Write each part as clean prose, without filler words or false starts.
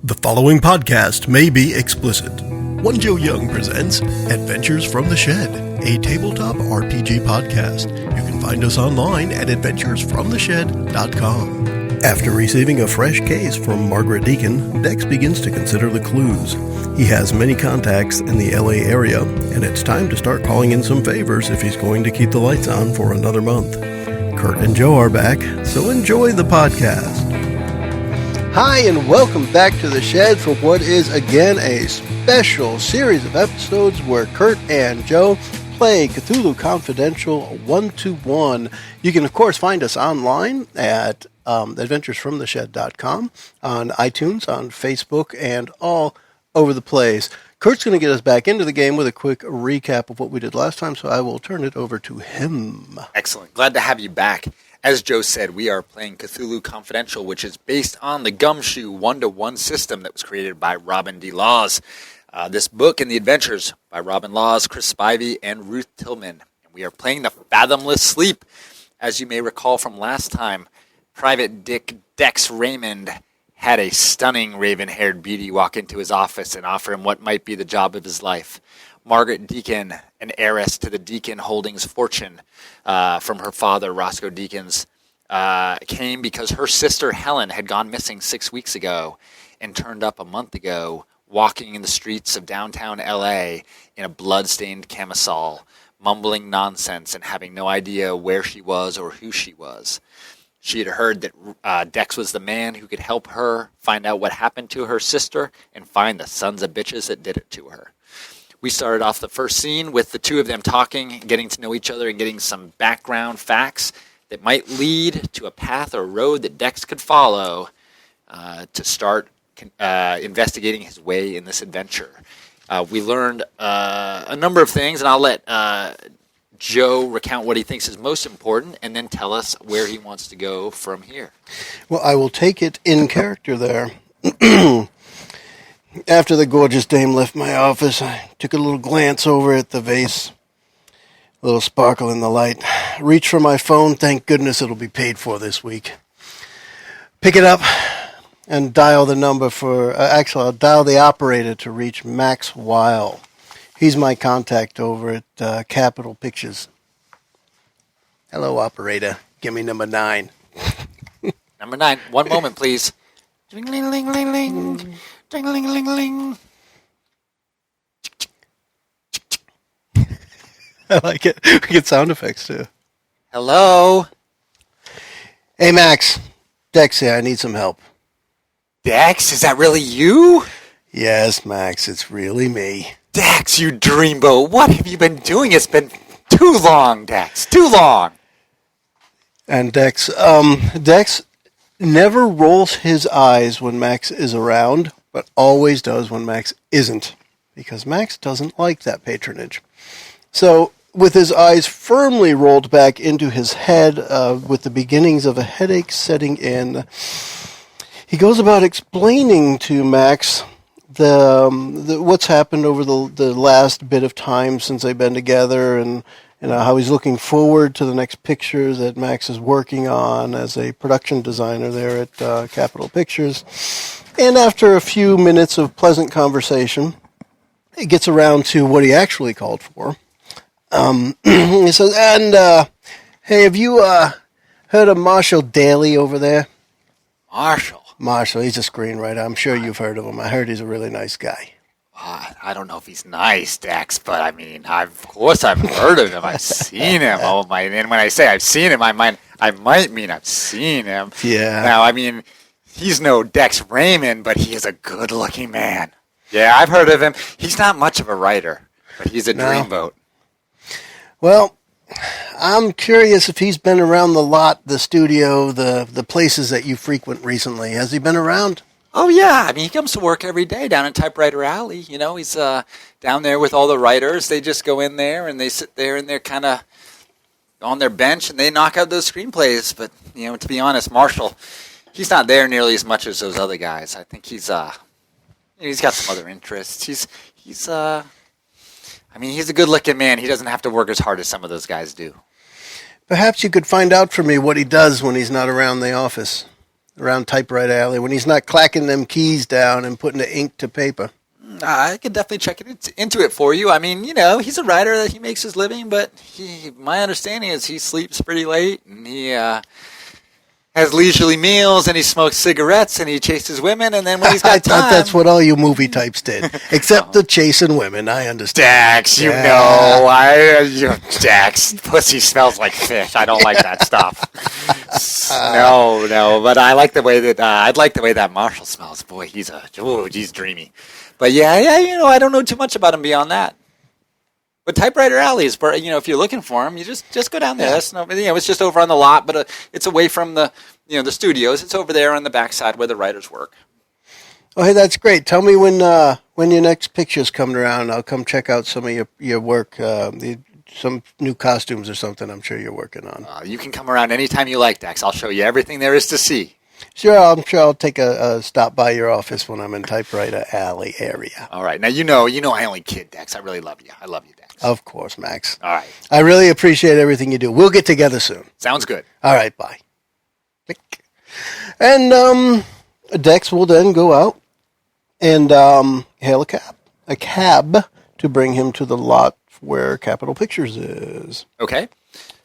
The following podcast may be explicit. One Joe Young presents Adventures from the Shed, a tabletop RPG podcast. You can find us online at adventuresfromtheshed.com. After receiving a fresh case from Margaret Deacon, Dex begins to consider the clues. He has many contacts in the LA area, and it's time to start calling in some favors if he's going to keep the lights on for another month. Kurt and Joe are back, so enjoy the podcast. Hi, and welcome back to the Shed for what is again a special series of episodes where Kurt and Joe play Cthulhu Confidential 1-1. You can, of course, find us online at adventuresfromtheshed.com, on iTunes, on Facebook, and all over the place. Kurt's going to get us back into the game with a quick recap of what we did last time, so I will turn it over to him. Excellent. Glad to have you back. As Joe said, we are playing Cthulhu Confidential, which is based on the Gumshoe 1-to-1 system that was created by Robin D. Laws. This book and the adventures by Robin Laws, Chris Spivey, and Ruth Tillman. And we are playing the Fathomless Sleep. As you may recall from last time, Private Dick Dex Raymond had a stunning raven-haired beauty walk into his office and offer him what might be the job of his life. Margaret Deacon, an heiress to the Deacon Holdings fortune from her father, Roscoe Deacon's, came because her sister Helen had gone missing 6 weeks ago and turned up a month ago walking in the streets of downtown L.A. in a blood-stained camisole, mumbling nonsense and having no idea where she was or who she was. She had heard that Dex was the man who could help her find out what happened to her sister and find the sons of bitches that did it to her. We started off the first scene with the two of them talking, getting to know each other, and getting some background facts that might lead to a path or road that Dex could follow to start investigating his way in this adventure. We learned a number of things, and I'll let Joe recount what he thinks is most important, and then tell us where he wants to go from here. Well, I will take it in character there. After the gorgeous dame left my office, I took a little glance over at the vase. A little sparkle in the light. Reach for my phone. Thank goodness it'll be paid for this week. Pick it up and dial the number for... I'll dial the operator to reach Max Weil. He's my contact over at Capitol Pictures. Hello, operator. Give me number 9. Number 9. One moment, please. Ding-a-ling-ling-ling-ling. Ding-a-ling-ling-ling. I like it. We get sound effects, too. Hello? Hey, Max. Dex here. I need some help. Dex, is that really you? Yes, Max. It's really me. Dex, you dreamboat. What have you been doing? It's been too long, Dex. Too long. And Dex never rolls his eyes when Max is around, but always does when Max isn't, because Max doesn't like that patronage. So, with his eyes firmly rolled back into his head, with the beginnings of a headache setting in, he goes about explaining to Max the what's happened over the last bit of time since they've been together, and how he's looking forward to the next picture that Max is working on as a production designer there at Capitol Pictures. And after a few minutes of pleasant conversation, he gets around to what he actually called for. He says, hey, have you heard of Marshall Daly over there? Marshall, he's a screenwriter. I'm sure you've heard of him. I heard he's a really nice guy. I don't know if he's nice, Dex, but I mean, of course I've heard of him. I've seen him. And when I say I've seen him, I might mean I've seen him. Yeah. Now, I mean, he's no Dex Raymond, but he is a good-looking man. Yeah, I've heard of him. He's not much of a writer, but he's a dreamboat. Well, I'm curious if he's been around the lot, the studio, the places that you frequent recently. Has he been around? Oh, yeah. I mean, he comes to work every day down in Typewriter Alley. You know, he's down there with all the writers. They just go in there and they sit there and they're kind of on their bench and they knock out those screenplays. But, you know, to be honest, Marshall, he's not there nearly as much as those other guys. I think he's got some other interests. He's a good-looking man. He doesn't have to work as hard as some of those guys do. Perhaps you could find out for me what he does when he's not around the office. around Typewriter Alley when he's not clacking them keys down and putting the ink to paper? I could definitely check into it for you. I mean, he's a writer that he makes his living, but my understanding is he sleeps pretty late and he has leisurely meals and he smokes cigarettes and he chases women, and then when he's got I thought that's what all you movie types did, except the chasing women. I understand. Dax, Dax, pussy smells like fish. I don't like that stuff. No, but I like the way that I'd like the way that Marshall smells. Boy, he's dreamy. But yeah, I don't know too much about him beyond that. But Typewriter Alley is, if you're looking for him, you just go down there. That's it's just over on the lot, but it's away from the studios. It's over there on the backside where the writers work. Oh, hey, that's great. Tell me when your next picture's coming around. I'll come check out some of your work, some new costumes or something I'm sure you're working on. You can come around anytime you like, Dax. I'll show you everything there is to see. Sure, I'm sure I'll take a stop by your office when I'm in Typewriter Alley area. All right. Now, I only kid, Dax. I really love you. I love you, Dax. Of course, Max. All right. I really appreciate everything you do. We'll get together soon. Sounds good. All right, bye. Click. And Dex will then go out and hail a cab to bring him to the lot where Capitol Pictures is. Okay.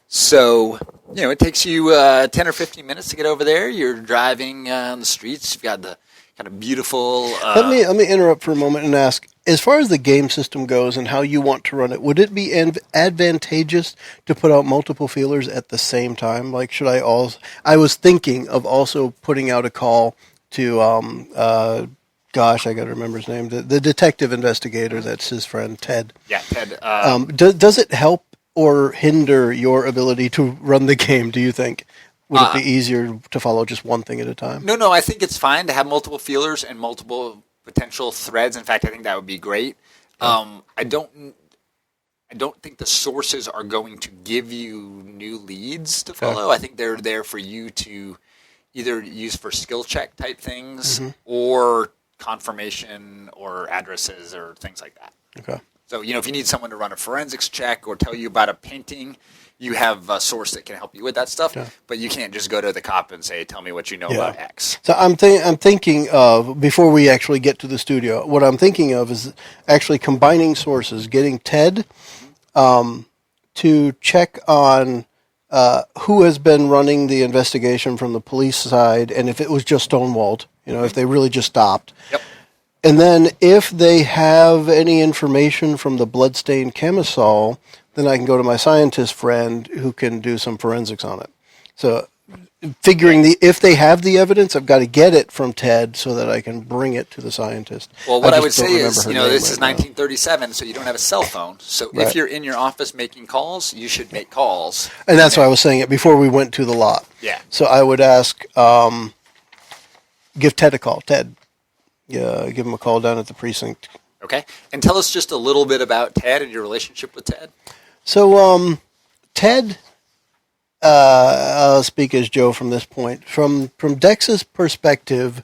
So, it takes you 10 or 15 minutes to get over there. You're driving on the streets. You've got the kind of beautiful... Let me interrupt for a moment and ask, as far as the game system goes and how you want to run it, would it be advantageous to put out multiple feelers at the same time? Like, should I also... I was thinking of also putting out a call to, I got to remember his name, the detective investigator, that's his friend, Ted. Yeah, Ted. Does it help or hinder your ability to run the game, do you think? Would it be easier to follow just one thing at a time? No, I think it's fine to have multiple feelers and multiple potential threads. In fact, I think that would be great. I don't think the sources are going to give you new leads to follow. I think they're there for you to either use for skill check type things or confirmation or addresses or things like that. Okay. So, if you need someone to run a forensics check or tell you about a painting, you have a source that can help you with that stuff. Yeah. But you can't just go to the cop and say, tell me what you know about X. So I'm thinking of, before we actually get to the studio, what I'm thinking of is actually combining sources, getting Ted to check on who has been running the investigation from the police side, and if it was just stonewalled, if they really just stopped. Yep. And then if they have any information from the bloodstained chemosol, then I can go to my scientist friend who can do some forensics on it. So figuring if they have the evidence, I've got to get it from Ted so that I can bring it to the scientist. Well, what I would say is, this is 1937, so you don't have a cell phone. So if you're in your office making calls, you should make calls. And that's why I was saying it before we went to the lot. Yeah. So I would ask, give Ted a call. Ted. Yeah, give him a call down at the precinct. Okay. And tell us just a little bit about Ted and your relationship with Ted. So, Ted, I'll speak as Joe from this point. From Dex's perspective,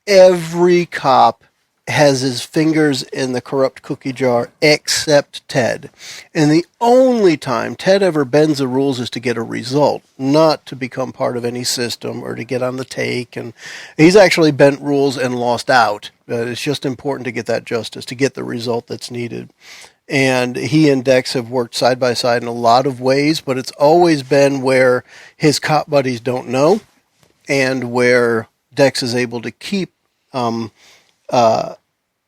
every cop has his fingers in the corrupt cookie jar except Ted. And the only time Ted ever bends the rules is to get a result, not to become part of any system or to get on the take. And he's actually bent rules and lost out. It's just important to get that justice, to get the result that's needed. And he and Dex have worked side by side in a lot of ways, but it's always been where his cop buddies don't know and where Dex is able to keep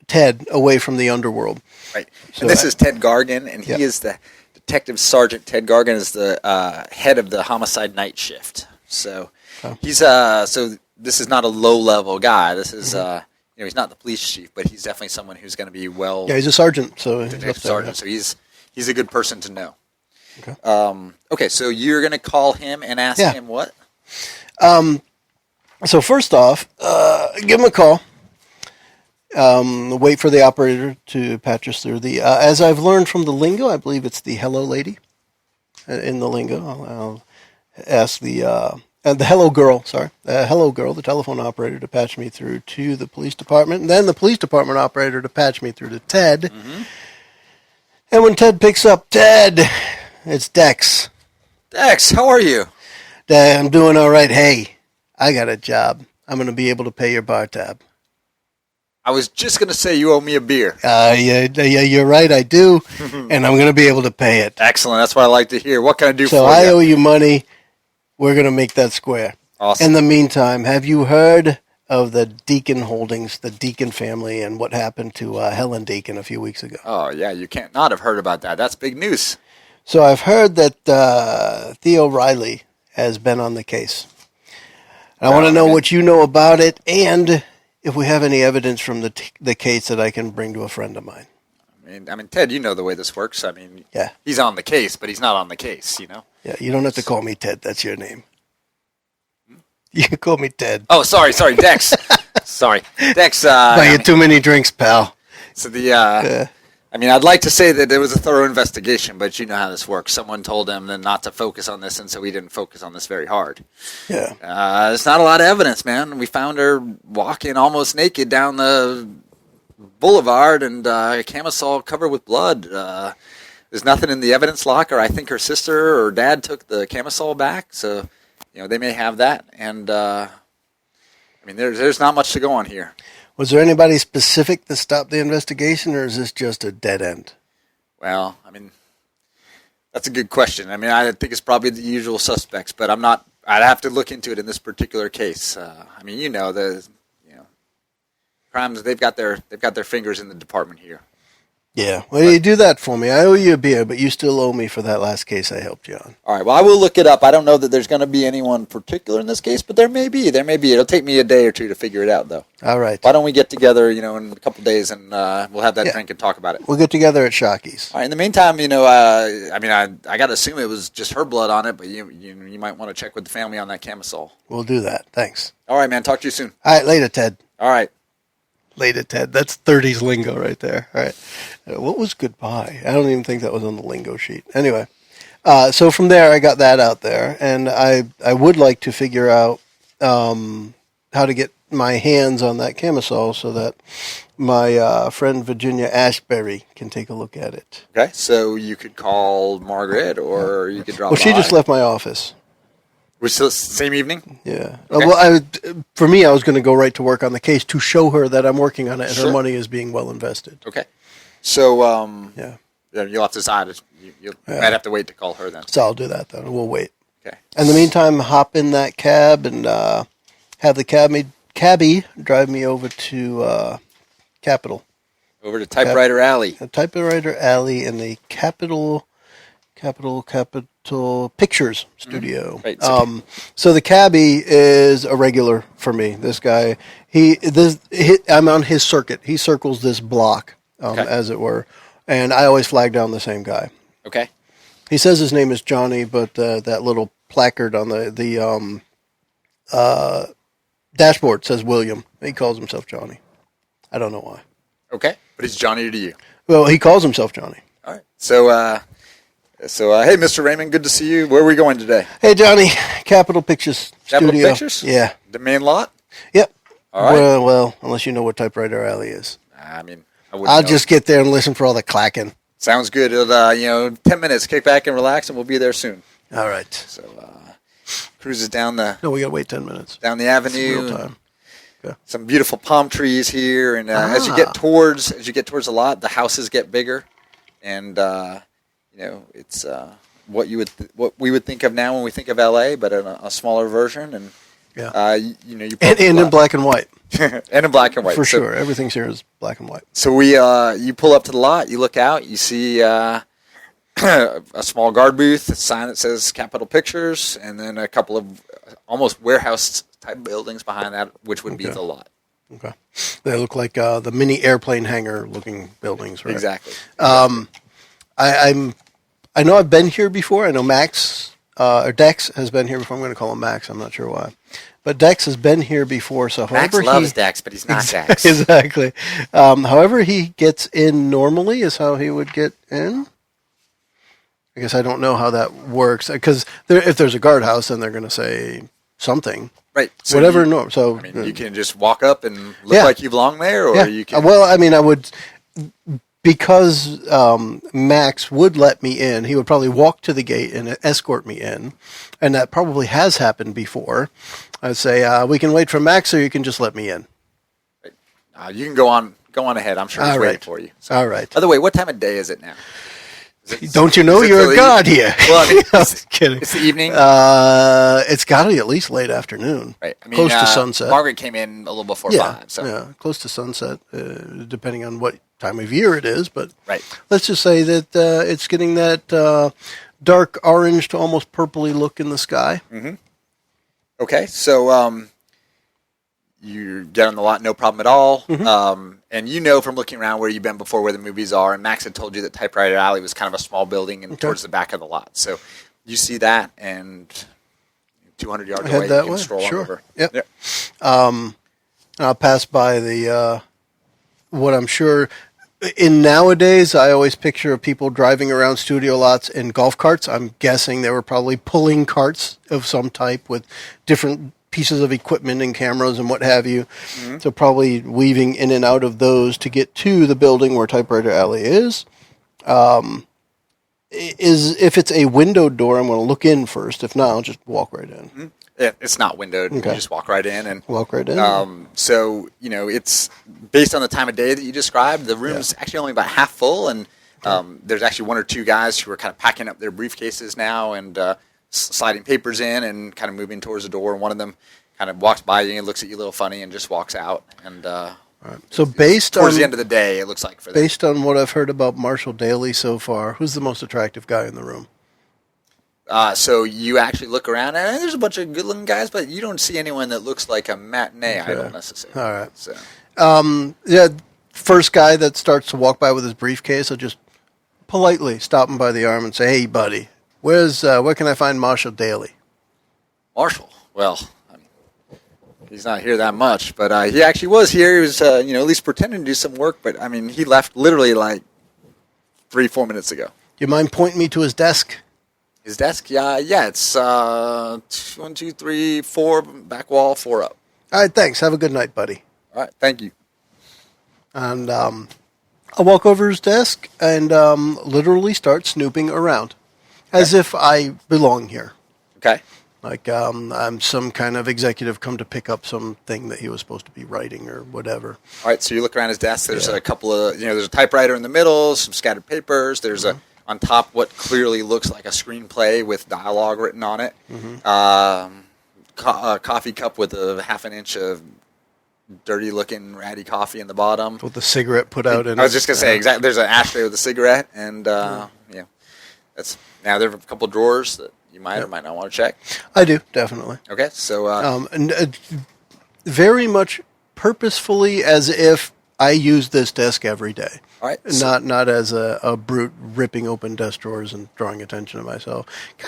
Ted away from the underworld. Right. So and this is Ted Gargan, and he is the Detective Sergeant. Ted Gargan is the head of the homicide night shift. So he's so this is not a low-level guy. This is he's not the police chief, but he's definitely someone who's going to be well. Yeah, he's a sergeant, so Detective Sergeant. So he's a good person to know. Okay. Okay, so you're going to call him and ask him what? So first off, give him a call. Wait for the operator to patch us through. As I've learned from the lingo, I believe it's the hello lady in the lingo. I'll ask the hello girl, the telephone operator to patch me through to the police department, and then the police department operator to patch me through to Ted. Mm-hmm. And when Ted picks up, Ted, it's Dex. Dex, how are you? I'm doing all right. Hey, I got a job. I'm going to be able to pay your bar tab. I was just going to say you owe me a beer. Yeah, you're right, I do, and I'm going to be able to pay it. Excellent. That's what I like to hear. What can I do for you? So I owe you money. We're going to make that square. Awesome. In the meantime, have you heard of the Deacon holdings, the Deacon family, and what happened to Helen Deacon a few weeks ago? Oh, yeah, you can't not have heard about that. That's big news. So I've heard that Theo Riley has been on the case. I want to know what you know about it, and if we have any evidence from the case that I can bring to a friend of mine. I mean, Ted, you know the way this works. I mean, yeah, he's on the case, but he's not on the case, you know? Yeah, you don't have to call me Ted. That's your name. You can call me Ted. Oh, sorry, Dex. Sorry. Dex. Buy you too many drinks, pal. So I mean, I'd like to say that there was a thorough investigation, but you know how this works. Someone told him then not to focus on this, and so he didn't focus on this very hard. Yeah. There's not a lot of evidence, man. We found her walking almost naked down the boulevard and a camisole covered with blood. There's nothing in the evidence locker. I think her sister or dad took the camisole back, so you know they may have that. And I mean, there's not much to go on here. Was there anybody specific that stopped the investigation, or is this just a dead end? Well, I mean, that's a good question. I mean, I think it's probably the usual suspects, but I'm not. I'd have to look into it in this particular case. I mean, crimes. They've got their fingers in the department here. Yeah. Well, you do that for me. I owe you a beer, but you still owe me for that last case I helped you on. All right. Well, I will look it up. I don't know that there's going to be anyone particular in this case, but there may be. It'll take me a day or two to figure it out, though. All right. Why don't we get together, in a couple of days, and we'll have that drink and talk about it. We'll get together at Shocky's. All right. In the meantime, I got to assume it was just her blood on it, but you might want to check with the family on that camisole. We'll do that. Thanks. All right, man. Talk to you soon. All right. Later, Ted. All right. Later, Ted. That's 30s lingo right there. All right. What was goodbye? I don't even think that was on the lingo sheet. Anyway, so from there, I got that out there, and I would like to figure out how to get my hands on that camisole so that my friend Virginia Ashbury can take a look at it. Okay. So you could call Margaret, or you could drop by. Well, she just left my office. Was it the same evening? Yeah. Okay. Well, for me, I was going to go right to work on the case to show her that I'm working on it and Sure. her money is being well invested. Okay. So, yeah. You'll have to decide. You might have to wait to call her then. So I'll do that then. We'll wait. Okay. In the meantime, hop in that cab and have the cabbie drive me over to Capitol. Over to Typewriter Alley. Typewriter Alley in the Capitol Pictures studio. Right. So the cabbie is a regular for me. This guy, I'm on his circuit. He circles this block, as it were, and I always flag down the same guy. Okay. He says his name is Johnny, but that little placard on the dashboard says William. He calls himself Johnny. I don't know why. Okay. But it's Johnny to you. Well, he calls himself Johnny. All right. So, hey, Mr. Raymond, good to see you. Where are we going today? Hey, Johnny, Capitol Pictures Capitol Studio. Pictures? Yeah. The main lot? Yep. All right. Well, unless you know what Typewriter Alley is. I mean, I wouldn't I'll know. just get there and listen for all the clacking. Sounds good. 10 minutes. Kick back and relax, and we'll be there soon. All right. So, cruises down the No, we got to wait 10 minutes. down the avenue. Real time. Yeah. Some beautiful palm trees here, and as you get towards the lot, the houses get bigger, and it's what we would think of now when we think of LA, but in a smaller version, and Yeah. you And in black and white. and in black and white For sure. Everything's here is black and white. So you pull up to the lot, you look out, you see a small guard booth, a sign that says Capitol Pictures, and then a couple of almost warehouse type buildings behind that, which would be the lot. Okay. They look like the mini airplane hangar looking buildings, right? Exactly. I know I've been here before. I know Max or Dex has been here before. I'm going to call him Max. I'm not sure why. But Dex has been here before. So Max however loves Dex, but he's not Dex. Exactly. However he gets in normally is how he would get in. I guess I don't know how that works. Because if there's a guardhouse, then they're going to say something. Right. So Whatever. You can just walk up and look like you belong there, or you can. Well, I mean, I would. because Max would let me in, he would probably walk to the gate and escort me in, and that probably has happened before. I'd say, we can wait for Max, or you can just let me in. You can go on ahead. I'm sure he's All waiting right. for you. So. All right. By the way, what time of day is it now? Don't you know you're a god here? Well, I mean, I was kidding. it's the evening. It's got to be at least late afternoon. Right. I mean, close to sunset. Margaret came in a little before 5. So. Yeah, close to sunset, depending on what time of year it is. But right. let's just say that it's getting that dark orange to almost purpley look in the sky. Mm-hmm. Okay, so you get on the lot, no problem at all. Mm-hmm. And you know from looking around where you've been before, where the movies are. And Max had told you that Typewriter Alley was kind of a small building and towards the back of the lot. So you see that, and 200 yards away, that you can way. stroll on over. Yep. I'll pass by the what I'm sure. In nowadays, I always picture people driving around studio lots in golf carts. I'm guessing they were probably pulling carts of some type with different pieces of equipment and cameras and what have you. Mm-hmm. So probably weaving in and out of those to get to the building where Typewriter Alley is. If it's a windowed door, I'm going to look in first. If not, I'll just walk right in. Mm-hmm. Yeah, it's not windowed. Okay. You just walk right in and walk right in. So it's based on the time of day that you described. The room's actually only about half full, and there's actually one or two guys who are kind of packing up their briefcases now and sliding papers in and kind of moving towards the door. And one of them kind of walks by you and looks at you a little funny and just walks out. And right. So based towards on the end of the day, it looks like for them. Based on what I've heard about Marshall Daly so far, who's the most attractive guy in the room? So you actually look around, and there's a bunch of good-looking guys, but you don't see anyone that looks like a matinee idol necessarily. All right. So, first guy that starts to walk by with his briefcase, I'll just politely stop him by the arm and say, "Hey, buddy, where can I find Marshall Daly?" Marshall? Well, I mean, he's not here that much, but he actually was here. He was, at least pretending to do some work, but I mean, he left literally like 3-4 minutes ago. Do you mind pointing me to his desk? His desk, yeah, it's 1, 2, 3, 4 back wall, 4 up. All right, thanks. Have a good night, buddy. All right, thank you. And I'll walk over his desk and literally start snooping around, as if I belong here. Okay. Like I'm some kind of executive come to pick up something that he was supposed to be writing or whatever. All right, so you look around his desk. There's a couple of, there's a typewriter in the middle, some scattered papers. There's on top what clearly looks like a screenplay with dialogue written on it. Mm-hmm. A coffee cup with a half an inch of dirty-looking ratty coffee in the bottom. With the cigarette put out in it. I was just going to say, exactly. There's an ashtray with a cigarette, and that's now there are a couple of drawers that you might or might not want to check. I do, definitely. Okay, so very much purposefully as if I use this desk every day. All right. Not as a brute ripping open desk drawers and drawing attention to myself.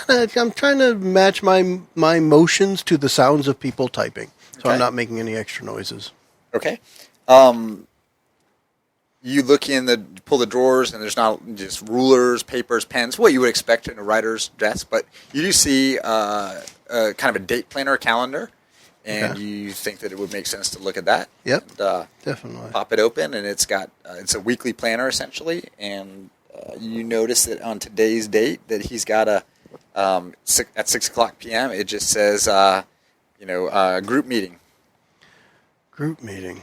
I'm trying to match my motions to the sounds of people typing, so I'm not making any extra noises. Okay. You look pull the drawers, and there's not just rulers, papers, pens, what you would expect in a writer's desk, but you do see kind of a date planner, a calendar. And you think that it would make sense to look at that? Yep, and, definitely. Pop it open, and it's got it's a weekly planner essentially. And you notice that on today's date that he's got at 6:00 p.m. It just says group meeting. Group meeting.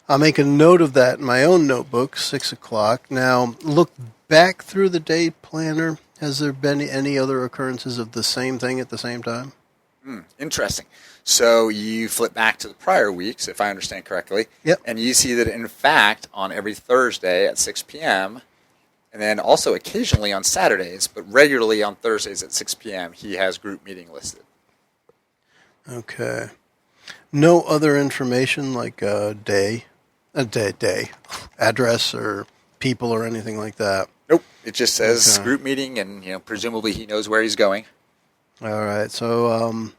I'll make a note of that in my own notebook. 6:00. Now look back through the day planner. Has there been any other occurrences of the same thing at the same time? Interesting. So you flip back to the prior weeks, if I understand correctly, and you see that, in fact, on every Thursday at 6 p.m., and then also occasionally on Saturdays, but regularly on Thursdays at 6 p.m., he has group meeting listed. Okay. No other information like day, address or people or anything like that? Nope. It just says group meeting, and presumably he knows where he's going. All right. So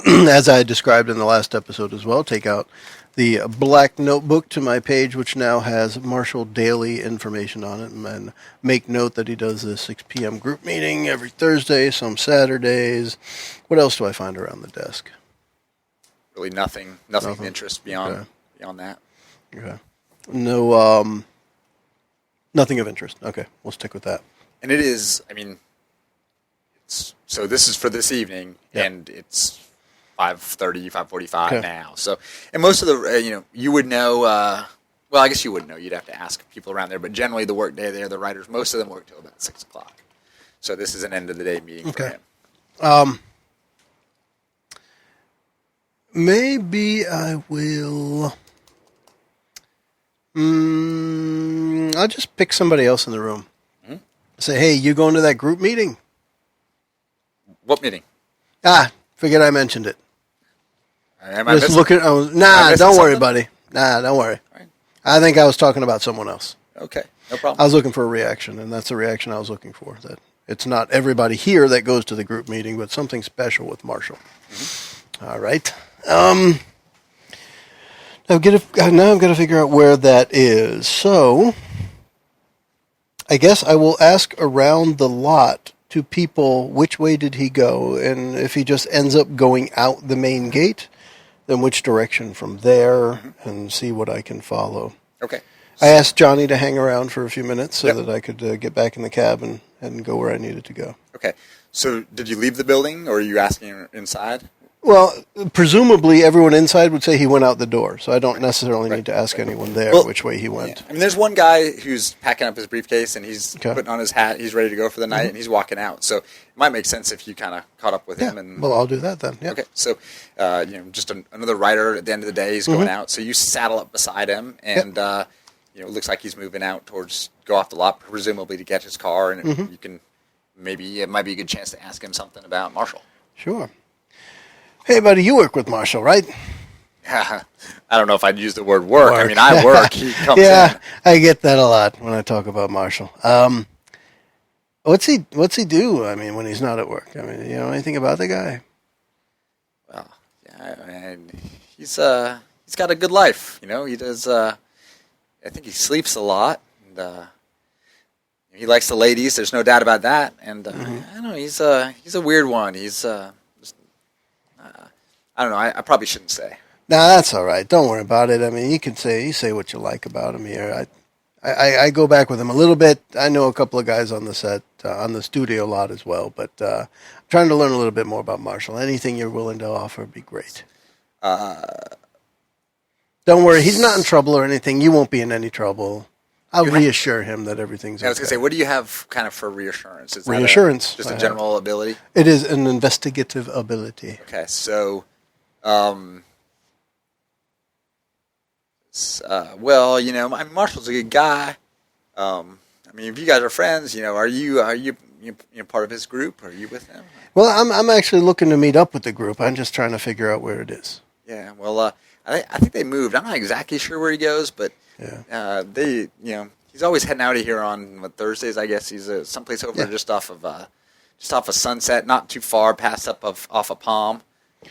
as I described in the last episode as well, take out the black notebook to my page, which now has Marshall Daly information on it, and make note that he does the 6 p.m. group meeting every Thursday, some Saturdays. What else do I find around the desk? Really nothing of interest beyond that. Okay. No Nothing of interest. Okay, we'll stick with that. And it is, so this is for this evening, Yep. and it's 5:30, 5:45 Okay. now. So, and most of the, you would know, well, I guess you wouldn't know. You'd have to ask people around there. But generally, the work day there, the writers, most of them work till about 6 o'clock. So this is an end of the day meeting for him. Maybe I will. I'll just pick somebody else in the room. Mm-hmm. Say, hey, you going to that group meeting? What meeting? Forget I mentioned it. Am I Just missing? looking. Nah, missing don't worry, something? buddy. Nah, don't worry. All right. I think I was talking about someone else. Okay, no problem. I was looking for a reaction, and that's the reaction I was looking for. That it's not everybody here that goes to the group meeting, but something special with Marshall. Mm-hmm. All right. Now I've got to figure out where that is. So I guess I will ask around the lot to people which way did he go, and if he just ends up going out the main gate, then which direction from there, and see what I can follow. Okay. I asked Johnny to hang around for a few minutes so Yep. that I could get back in the cab and go where I needed to go. Okay. So did you leave the building, or are you asking inside? Well, presumably everyone inside would say he went out the door, so I don't necessarily need to ask anyone there which way he went. Yeah. There's one guy who's packing up his briefcase, and he's Okay. putting on his hat. He's ready to go for the night, and he's walking out. So it might make sense if you kind of caught up with him. And Well, I'll do that then. Yeah. Okay, so just another writer at the end of the day. He's going out, so you saddle up beside him, and it looks like he's moving out towards go off the lot, presumably to get his car, and you can it might be a good chance to ask him something about Marshall. Sure. Hey, buddy, you work with Marshall, right? I don't know if I'd use the word work. I mean, I work. He comes in. I get that a lot when I talk about Marshall. What's he do? I mean, when he's not at work. I mean, you know anything about the guy? Well, yeah, he's got a good life. He does. I think he sleeps a lot, and he likes the ladies. There's no doubt about that. And I don't know. He's a weird one. He's I don't know. I probably shouldn't say. Nah, that's all right. Don't worry about it. I mean, you say what you like about him here. I go back with him a little bit. I know a couple of guys on the set, on the studio lot as well, but I'm trying to learn a little bit more about Marshall. Anything you're willing to offer would be great. Don't worry. He's not in trouble or anything. You won't be in any trouble. I'll reassure him that everything's okay. I was going to say, what do you have kind of for reassurance? Is that Reassurance. just a general ability? It is an investigative ability. Okay, so, Marshall's a good guy. If you guys are friends, are you part of his group? Are you with him? Well, I'm actually looking to meet up with the group. I'm just trying to figure out where it is. Yeah, well, I think they moved. I'm not exactly sure where he goes, but he's always heading out of here on Thursdays. I guess he's someplace over just off of Sunset, not too far past off of Palm.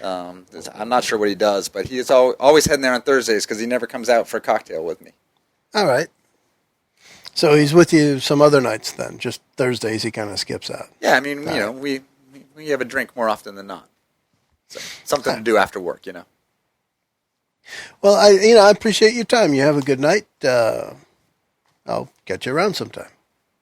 I'm not sure what he does, but he is always heading there on Thursdays because he never comes out for a cocktail with me. All right. So he's with you some other nights then. Just Thursdays he kind of skips out. Yeah, we have a drink more often than not. So something to do after work, Well, I appreciate your time. You have a good night. I'll get you around sometime.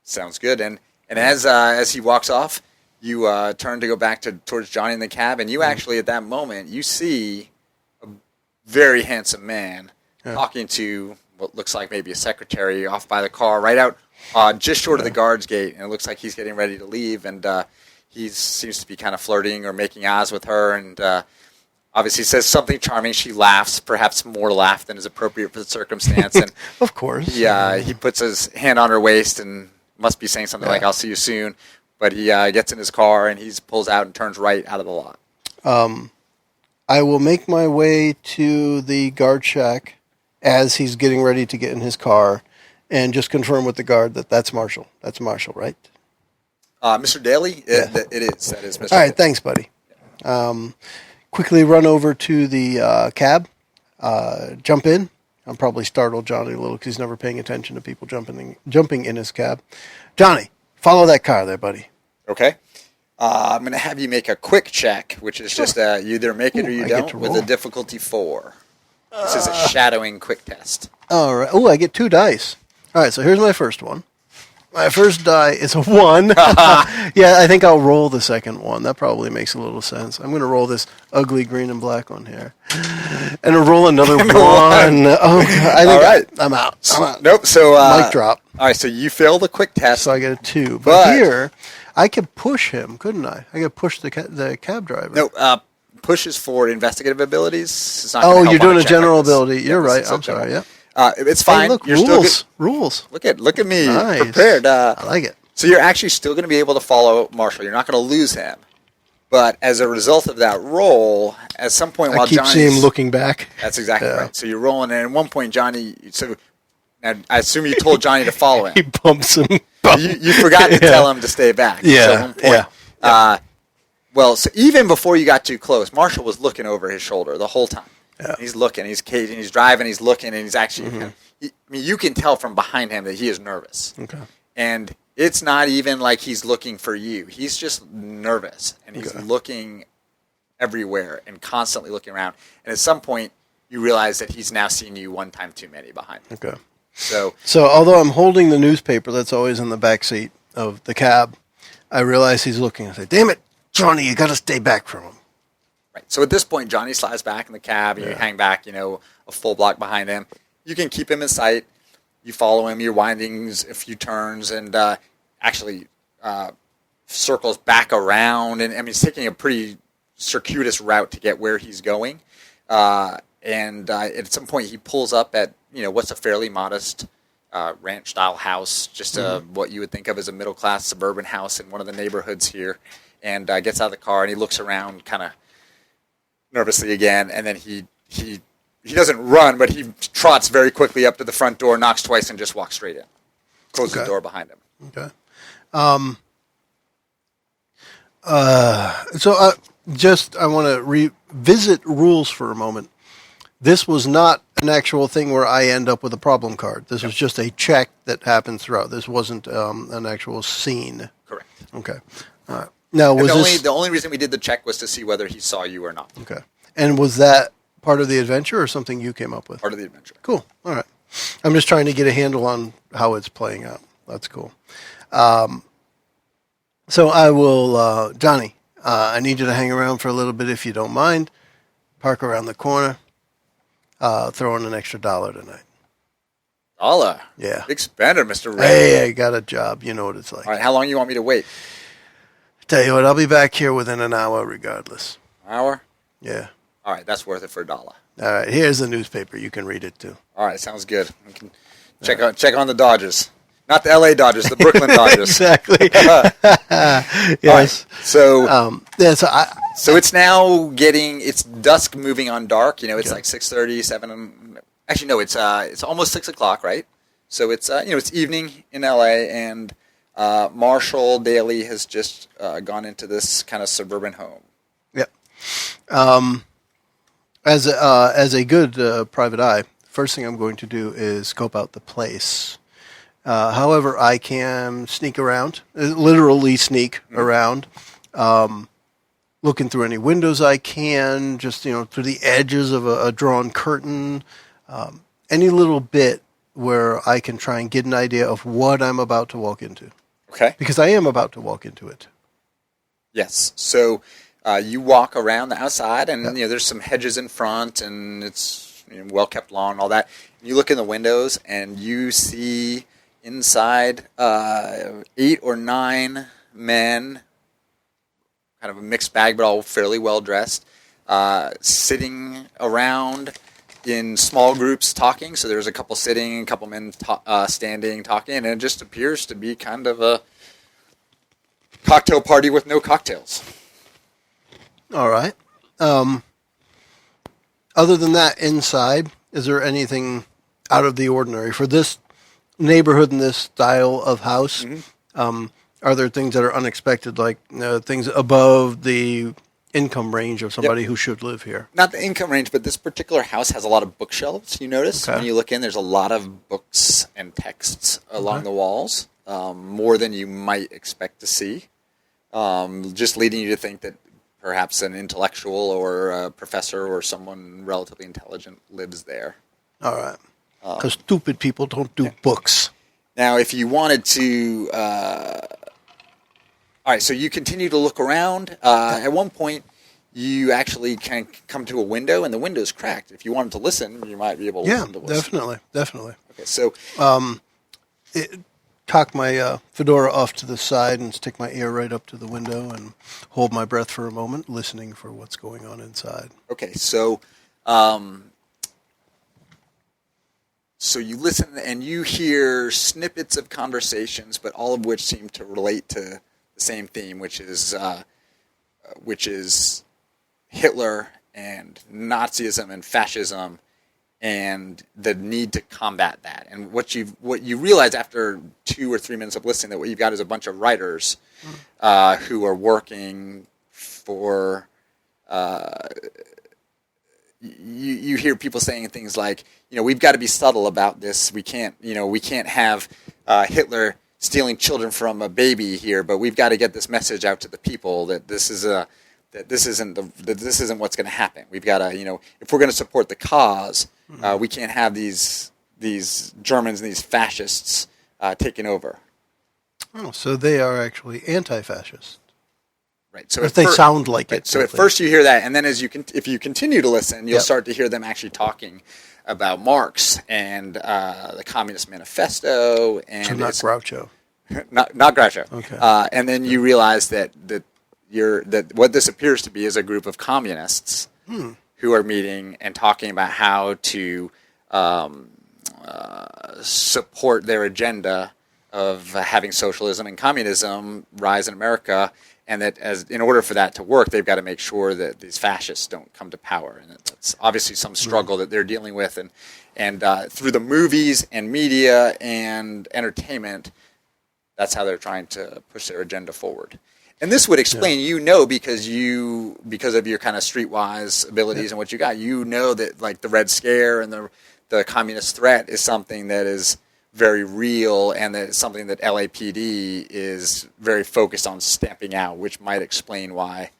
Sounds good. And as he walks off, you turn to go back towards Johnny in the cab, and you actually at that moment you see a very handsome man talking to what looks like maybe a secretary off by the car, right out just short of the guard's gate, and it looks like he's getting ready to leave, and he seems to be kind of flirting or making eyes with her, and obviously says something charming. She laughs, perhaps more laugh than is appropriate for the circumstance. And of course. Yeah, he puts his hand on her waist and must be saying something like, I'll see you soon. But he gets in his car and he pulls out and turns right out of the lot. I will make my way to the guard shack as he's getting ready to get in his car and just confirm with the guard that that's Marshall. That's Marshall, right? Mr. Daly? It is. That is Mr. All right, Daly. thanks, buddy. Quickly run over to the cab, jump in. I'll probably startle Johnny a little because he's never paying attention to people jumping in his cab. Johnny, follow that car there, buddy. Okay. I'm going to have you make a quick check, which is just you either make it or you don't, with a difficulty 4. This is a shadowing quick test. All right. Oh, I get 2 dice. All right, so here's my first one. My first die is a 1. Yeah, I think I'll roll the second one. That probably makes a little sense. I'm going to roll this ugly green and black one here. And I'll roll another 1. Oh, God. I think I'm out. Nope. So mic drop. All right, so you fail the quick test. So I get a 2. But here, I could push him, couldn't I? I could push the cab driver. No, push is for investigative abilities. It's not gonna help you're doing on a general like this. ability. You're right. I'm sorry. Yeah. It's fine. Hey, look, you're rules. Look at me, Nice. prepared. I like it. So you're actually still going to be able to follow Marshall. You're not going to lose him. But as a result of that roll, at some point while I keep Johnny's seeing him looking back. That's exactly right. So you're rolling, and at one point, Johnny. So now I assume you told Johnny to follow him. He bumps him. You forgot to tell him to stay back. Yeah. So at one point, well, so even before you got too close, Marshall was looking over his shoulder the whole time. Yeah. He's looking, he's caging, he's driving, he's looking, and he's actually. I mean, you can tell from behind him that he is nervous. Okay. And it's not even like he's looking for you. He's just nervous, and he's looking everywhere and constantly looking around. And at some point, you realize that he's now seen you one time too many behind him. Okay. So although I'm holding the newspaper that's always in the back seat of the cab, I realize he's looking. I say, "Damn it, Johnny, you got to stay back from him." Right. So at this point, Johnny slides back in the cab, and you hang back, a full block behind him. You can keep him in sight. You follow him. You're winding a few turns, and actually circles back around. And I mean, he's taking a pretty circuitous route to get where he's going. And at some point, he pulls up at what's a fairly modest ranch-style house, just what you would think of as a middle-class suburban house in one of the neighborhoods here, and gets out of the car and he looks around, kind of nervously again, and then he doesn't run, but he trots very quickly up to the front door, knocks twice, and just walks straight in. Closes the door behind him. Okay. I want to revisit rules for a moment. This was not an actual thing where I end up with a problem card. This was just a check that happened throughout. This wasn't an actual scene. Correct. Okay. All right. Now, the only reason we did the check was to see whether he saw you or not. Okay. And was that part of the adventure or something you came up with? Part of the adventure. Cool. All right. I'm just trying to get a handle on how it's playing out. That's cool. So I will, Johnny, I need you to hang around for a little bit if you don't mind. Park around the corner. Throw in an extra $1 tonight. $1? Yeah. Big spender, Mr. Ray. Hey, I got a job. You know what it's like. All right, how long you want me to wait? Tell you what, I'll be back here within an hour regardless. Hour? Yeah. All right, that's worth it for $1. All right, here's the newspaper. You can read it too. All right, sounds good. We can check on the Dodgers. Not the L.A. Dodgers, the Brooklyn Dodgers. Exactly. Yes. Right. So it's now it's dusk moving on dark. It's like 6:30, 7. Actually, no, it's almost 6 o'clock, right? So it's it's evening in L.A. and Marshall Daly has just gone into this kind of suburban home. Yep. As a good private eye, first thing I'm going to do is scope out the place. However, I can sneak around, literally sneak around, looking through any windows I can, just through the edges of a drawn curtain, any little bit where I can try and get an idea of what I'm about to walk into. Okay. Because I am about to walk into it. Yes. So you walk around the outside, and there's some hedges in front, and it's well-kept lawn and all that. You look in the windows, and you see inside 8 or 9 men, kind of a mixed bag, but all fairly well-dressed, sitting around in small groups talking. So there's a couple sitting, a couple men standing, talking, and it just appears to be kind of a cocktail party with no cocktails. All right. Other than that, inside, is there anything out of the ordinary for this neighborhood and this style of house? Mm-hmm. Are there things that are unexpected, like things above the income range of somebody who should live here? Not the income range, but this particular house has a lot of bookshelves. You notice when you look in, there's a lot of books and texts along the walls, more than you might expect to see, just leading you to think that perhaps an intellectual or a professor or someone relatively intelligent lives there. All right. Because stupid people don't do books. Now, if you wanted to, all right, so you continue to look around. At one point, you actually can come to a window, and the window's cracked. If you wanted to listen, you might be able to listen to what's... Definitely. Okay, so... Cock my fedora off to the side and stick my ear right up to the window and hold my breath for a moment, listening for what's going on inside. Okay, so so you listen and you hear snippets of conversations, but all of which seem to relate to the same theme, which is Hitler and Nazism and fascism, and the need to combat that. And what you realize after 2 or 3 minutes of listening, that what you've got is a bunch of writers who are working for. You hear people saying things like, we've got to be subtle about this. We can't have Hitler stealing children from a baby here, but we've got to get this message out to the people that this isn't what's going to happen. We've got to, if we're going to support the cause, we can't have these Germans and these fascists taking over. Oh, so they are actually anti-fascist. Right. So if they sound like it. So at first you hear that, and then if you continue to listen, you'll start to hear them actually talking about Marx and the Communist Manifesto, and so not Groucho. not Groucho. Okay. And then you realize that what this appears to be is a group of communists who are meeting and talking about how to support their agenda of having socialism and communism rise in America, and that in order for that to work, they've got to make sure that these fascists don't come to power. And that's obviously some struggle that they're dealing with, and through the movies and media and entertainment, that's how they're trying to push their agenda forward. And this would explain, because of your kind of streetwise abilities and what you got, that like the Red Scare and the communist threat is something that is very real, and that it's something that LAPD is very focused on stamping out, which might explain why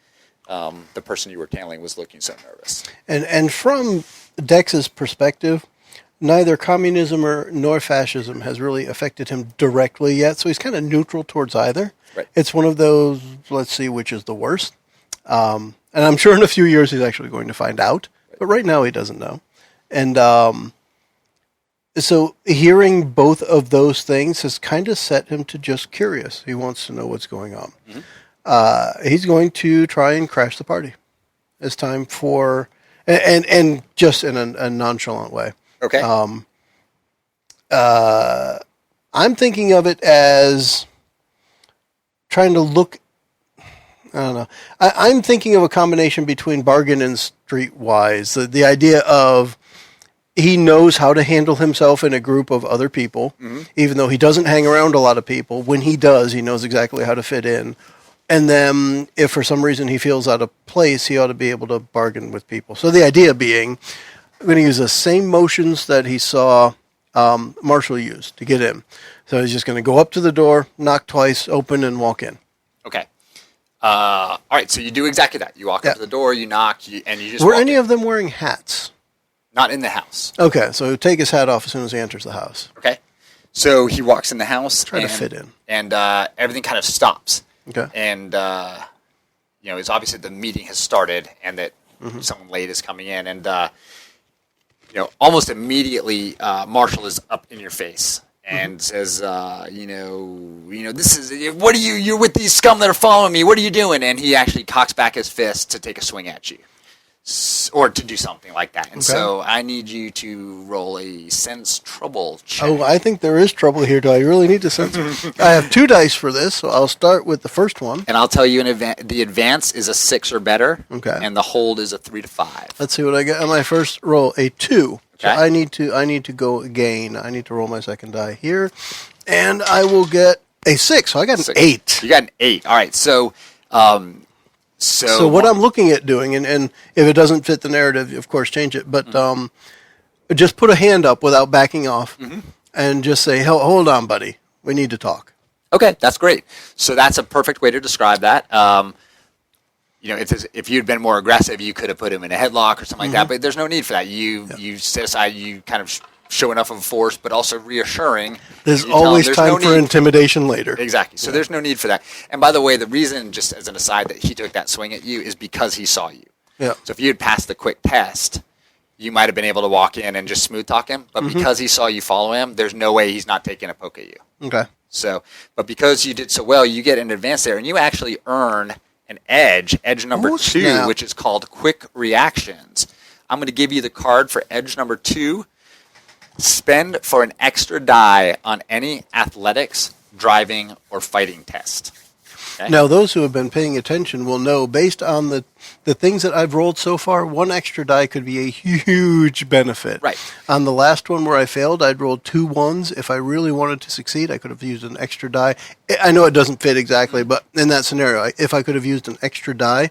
the person you were tailing was looking so nervous. And from Dex's perspective, neither communism nor fascism has really affected him directly yet, so he's kind of neutral towards either. Right. It's one of those, let's see which is the worst. And I'm sure in a few years he's actually going to find out, but right now he doesn't know. And so hearing both of those things has kind of set him to just curious. He wants to know what's going on. Mm-hmm. He's going to try and crash the party. It's time for, and just in a nonchalant way. Okay. I'm thinking of it as trying to look, I don't know. I'm thinking of a combination between bargain and streetwise. The idea of he knows how to handle himself in a group of other people, even though he doesn't hang around a lot of people. When he does, he knows exactly how to fit in. And then if for some reason he feels out of place, he ought to be able to bargain with people. So the idea being, I'm going to use the same motions that he saw Marshall use to get in. So he's just going to go up to the door, knock twice, open, and walk in. Okay. All right, so you do exactly that. You walk up to the door, you knock, and you just Were walk any in. of them wearing hats? Not in the house. Okay, so he'll take his hat off as soon as he enters the house. Okay. So he walks in the house. Try to fit in. And everything kind of stops. Okay. And, it's obviously the meeting has started and that someone late is coming in. And, almost immediately, Marshall is up in your face and says, this is, what are you're with these scum that are following me. What are you doing? And he actually cocks back his fist to take a swing at you. Or to do something like that. And so I need you to roll a sense trouble check. Oh, I think there is trouble here. Do I really need to sense it? I have 2 dice for this, so I'll start with the first one. And I'll tell you the advance is a 6 or better. Okay. And the hold is a 3 to 5. Let's see what I get on my first roll. A 2. So Okay. I need to go again. I need to roll my second die here. And I will get a 6. So I got an 8. You got an 8. All right. So what I'm looking at doing, and if it doesn't fit the narrative, of course, change it. But just put a hand up without backing off, and just say, "Hold on, buddy. We need to talk." Okay, that's great. So that's a perfect way to describe that. If you'd been more aggressive, you could have put him in a headlock or something like that. But there's no need for that. You set aside. You kind of show enough of force, but also reassuring. There's You tell him always there's time no for need. intimidation later. Exactly. So there's no need for that. And by the way, the reason, just as an aside, that he took that swing at you is because he saw you. Yeah. So if you had passed the quick test, you might have been able to walk in and just smooth talk him. But because he saw you follow him, there's no way he's not taking a poke at you. Okay. So, but because you did so well, you get an advance there, and you actually earn an edge number Oh, 2, snap. which is called quick reactions. I'm going to give you the card for edge number 2. Spend for an extra die on any athletics, driving, or fighting test. Okay? Now, those who have been paying attention will know, based on the things that I've rolled so far, 1 extra die could be a huge benefit. Right. On the last one where I failed, I'd rolled 2 1s. If I really wanted to succeed, I could have used an extra die. I know it doesn't fit exactly, but in that scenario, if I could have used an extra die,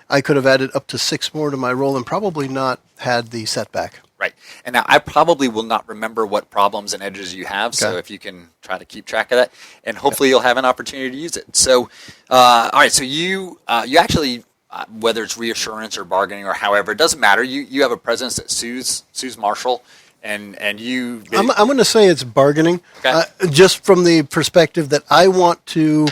I could have added up to 6 more to my roll and probably not had the setback. Right. And now I probably will not remember what problems and edges you have, so Okay. if you can try to keep track of that, and hopefully you'll have an opportunity to use it. So, all right, so you actually, whether it's reassurance or bargaining or however, it doesn't matter. You have a presence that sues Marshall, and you... I'm going to say it's bargaining, Okay. just from the perspective that I want to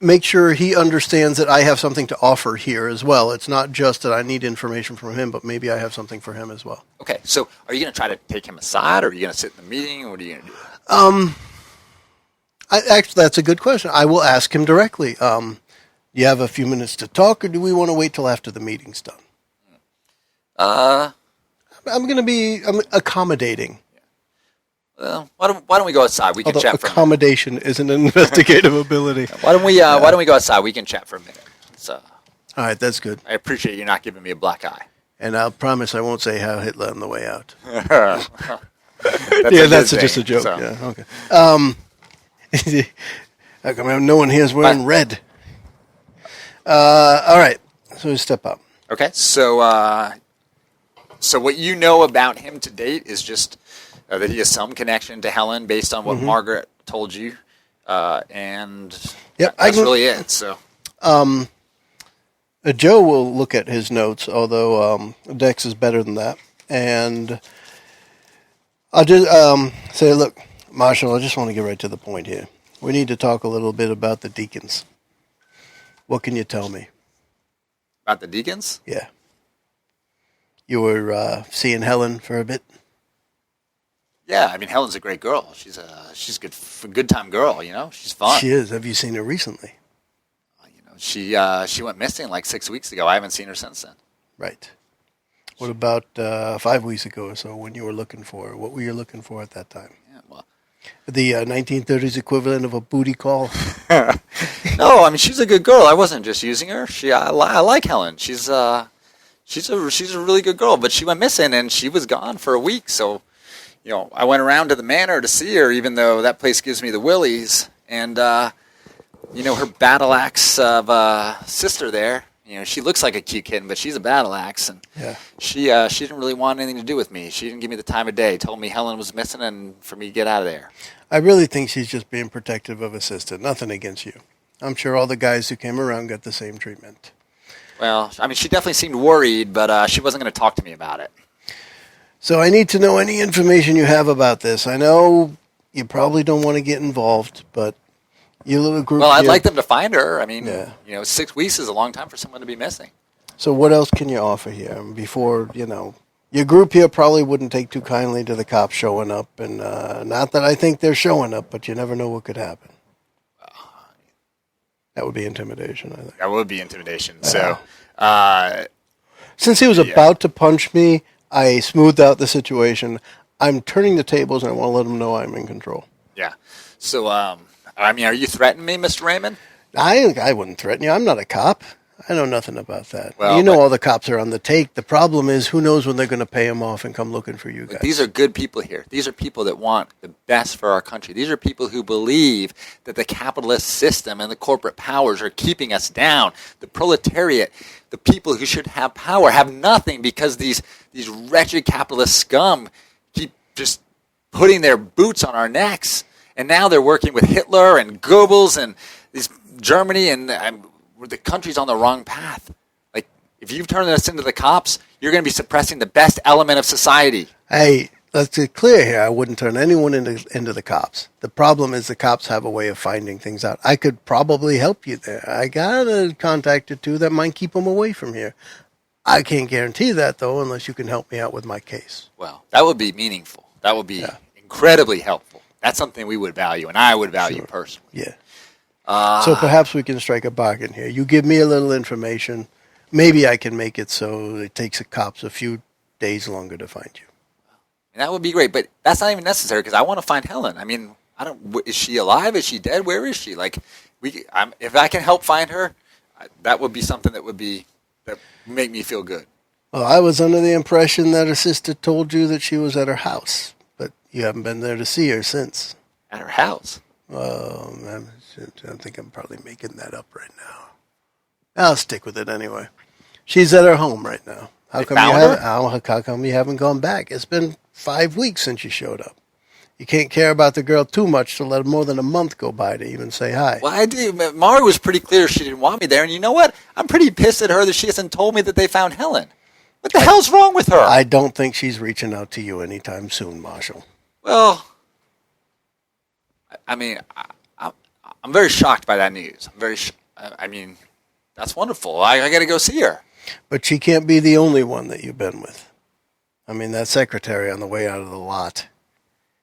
make sure he understands that I have something to offer here as well. It's not just that I need information from him, but maybe I have something for him as well. Okay, so are you going to try to take him aside, or are you going to sit in the meeting, or what are you going to do? Actually, that's a good question. I will ask him directly. You have a few minutes to talk, or do we want to wait till after the meeting's done? I'm going to be accommodating. Well, why don't we go outside? We can Although chat for a minute. accommodation is an investigative ability. Why don't we go outside? We can chat for a minute. So All right, that's good. I appreciate you not giving me a black eye. And I'll promise I won't say Heil Hitler on the way out. That's That's good just a thing, joke. so. Yeah, okay. How come no one here is wearing red? All right, so we step up. Okay, so so what you know about him to date is just that he has some connection to Helen based on what Margaret told you, and Yep, that's really it. So Joe will look at his notes, although Dex is better than that. And I'll just say, look, Marshall, I just want to get right to the point here. We need to talk a little bit about the Deacons. What can you tell me? about the Deacons. Yeah. You were seeing Helen for a bit? Yeah, I mean Helen's a great girl. She's a good time girl. You know, she's fun. She is. Have you seen her recently? You know, she went missing like 6 weeks ago. I haven't seen her since then. Right. What about 5 weeks ago or so when you were looking for her? What were you looking for at that time? Yeah, well, The 1930s equivalent of a booty call? no, I mean she's a good girl. I wasn't just using her. I like Helen. She's a really good girl. But she went missing and she was gone for a week. So, you know, I went around to the manor to see her, even though that place gives me the willies. And you know, her battle axe of sister there. You know, she looks like a cute kitten, but she's a battle axe, and Yeah. she didn't really want anything to do with me. She didn't give me the time of day. Told me Helen was missing, and for me to get out of there. I really think she's just being protective of a sister. Nothing against you. I'm sure all the guys who came around got the same treatment. Well, I mean, she definitely seemed worried, but she wasn't going to talk to me about it. So I need to know any information you have about this. I know you probably don't want to get involved, but you little group. Well, I'd here- like them to find her. I mean, Yeah. you know, 6 weeks is a long time for someone to be missing. So what else can you offer here before, you know, your group here probably wouldn't take too kindly to the cops showing up, and not that I think they're showing up, but you never know what could happen. That would be intimidation, I think. That would be intimidation. So, Since he was about to punch me, I smoothed out the situation. I'm turning the tables, and I want to let him know I'm in control. yeah. So, I mean, are you threatening me, Mr. Raymond? I wouldn't threaten you. I'm not a cop. I know nothing about that. Well, you know but- all the cops are on the take. The problem is, who knows when they're going to pay them off and come looking for you guys. These are good people here. These are people that want the best for our country. These are people who believe that the capitalist system and the corporate powers are keeping us down. The proletariat, the people who should have power, have nothing because these wretched capitalist scum keep just putting their boots on our necks. And now they're working with Hitler and Goebbels and Germany, and the country's on the wrong path. Like, if you've turned us into the cops, you're going to be suppressing the best element of society. Hey, let's get clear here. I wouldn't turn anyone into the cops. The problem is the cops have a way of finding things out. I could probably help you there. I got a contact or two that might keep them away from here. I can't guarantee that, though, unless you can help me out with my case. Well, that would be meaningful. That would be incredibly helpful. That's something we would value, and I would value personally. Yeah. So perhaps we can strike a bargain here. You give me a little information. Maybe I can make it so it takes the cops a few days longer to find you. And that would be great, but that's not even necessary because I want to find Helen. I mean, is she alive? Is she dead? Where is she? Like, if I can help find her, that would be something that would make me feel good. Well, I was under the impression that her sister told you that she was at her house, but you haven't been there to see her since. At her house? I think I'm probably making that up right now. I'll stick with it anyway. She's at her home right now. How come you haven't gone back? It's been 5 weeks since you showed up. You can't care about the girl too much to let more than a month go by to even say hi. Well, I do. Mari was pretty clear she didn't want me there, and you know what? I'm pretty pissed at her that she hasn't told me that they found Helen. What the hell's wrong with her? I don't think she's reaching out to you anytime soon, Marshall. Well, I mean, I'm very shocked by that news. I mean, that's wonderful. I got to go see her. But she can't be the only one that you've been with. I mean, that secretary on the way out of the lot.